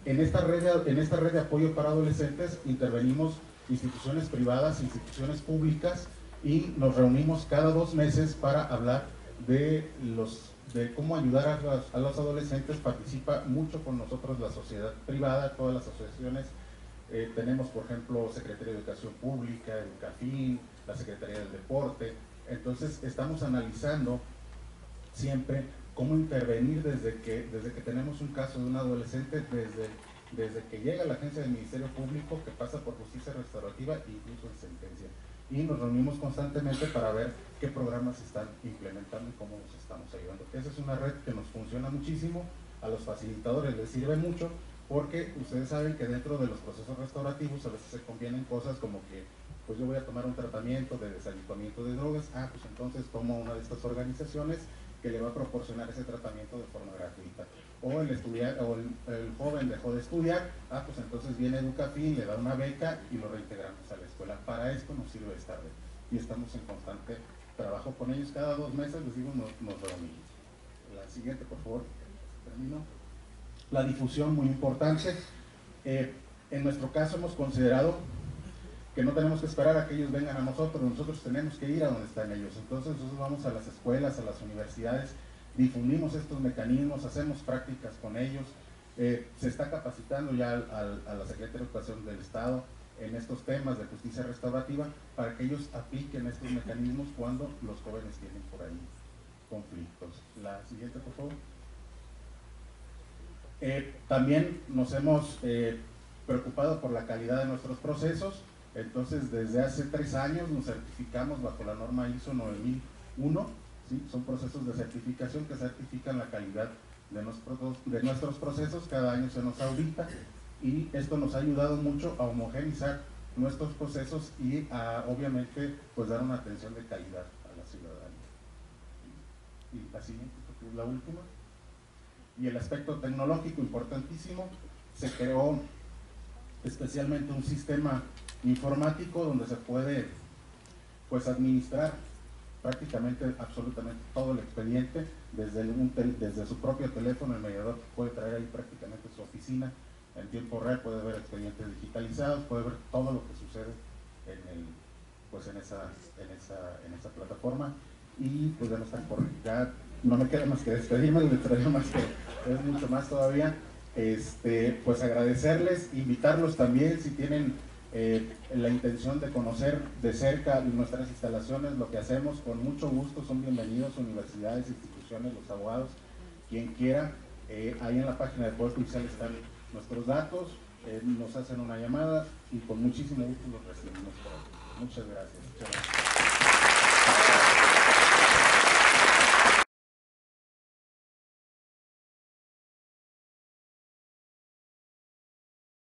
En esta red de apoyo para adolescentes intervenimos instituciones privadas, instituciones públicas, y nos reunimos cada 2 meses para hablar de cómo ayudar a los adolescentes. Participa mucho con nosotros la sociedad privada, todas las asociaciones. Tenemos, por ejemplo, Secretaría de Educación Pública, Educafin, la Secretaría del Deporte. Entonces estamos analizando siempre cómo intervenir desde que tenemos un caso de un adolescente, desde que llega a la agencia del Ministerio Público, que pasa por justicia restaurativa e incluso en sentencia. Y nos reunimos constantemente para ver qué programas se están implementando y cómo nos estamos ayudando. Esa es una red que nos funciona muchísimo, a los facilitadores les sirve mucho, porque ustedes saben que dentro de los procesos restaurativos a veces se convienen cosas como que pues yo voy a tomar un tratamiento de deshabituamiento de drogas, pues entonces tomo una de estas organizaciones que le va a proporcionar ese tratamiento de forma gratuita. O el joven dejó de estudiar, pues entonces viene Educafin, le da una beca y lo reintegramos a la escuela. Para esto nos sirve esta red y estamos en constante trabajo con ellos. Cada 2 meses les digo nos reunimos. La siguiente, por favor. Termino. La difusión, muy importante. En nuestro caso hemos considerado que no tenemos que esperar a que ellos vengan a nosotros tenemos que ir a donde están ellos. Entonces nosotros vamos a las escuelas, a las universidades, difundimos estos mecanismos, hacemos prácticas con ellos. Se está capacitando ya a la Secretaría de Educación del Estado en estos temas de justicia restaurativa para que ellos apliquen estos mecanismos cuando los jóvenes tienen por ahí conflictos. La siguiente, por favor. También nos hemos preocupado por la calidad de nuestros procesos. Entonces, desde hace 3 años nos certificamos bajo la norma ISO 9001, ¿sí? Son procesos de certificación que certifican la calidad de nuestros procesos. Cada año se nos audita y esto nos ha ayudado mucho a homogeneizar nuestros procesos y a, obviamente, pues dar una atención de calidad a la ciudadanía. Y la siguiente, porque es la última. Y el aspecto tecnológico importantísimo, se creó especialmente un sistema informático donde se puede pues administrar prácticamente absolutamente todo el expediente desde su propio teléfono. El mediador puede traer ahí prácticamente su oficina en tiempo real, puede ver expedientes digitalizados, puede ver todo lo que sucede en esa plataforma. Y pues ya no están por ya, no me queda más que despedirme, les traigo más que es mucho más todavía. Pues agradecerles, invitarlos también si tienen la intención de conocer de cerca nuestras instalaciones, lo que hacemos, con mucho gusto son bienvenidos, universidades, instituciones, los abogados, quien quiera. Ahí en la página de Poder Judicial están nuestros datos, nos hacen una llamada y con muchísimo gusto los recibimos por aquí. Muchas gracias.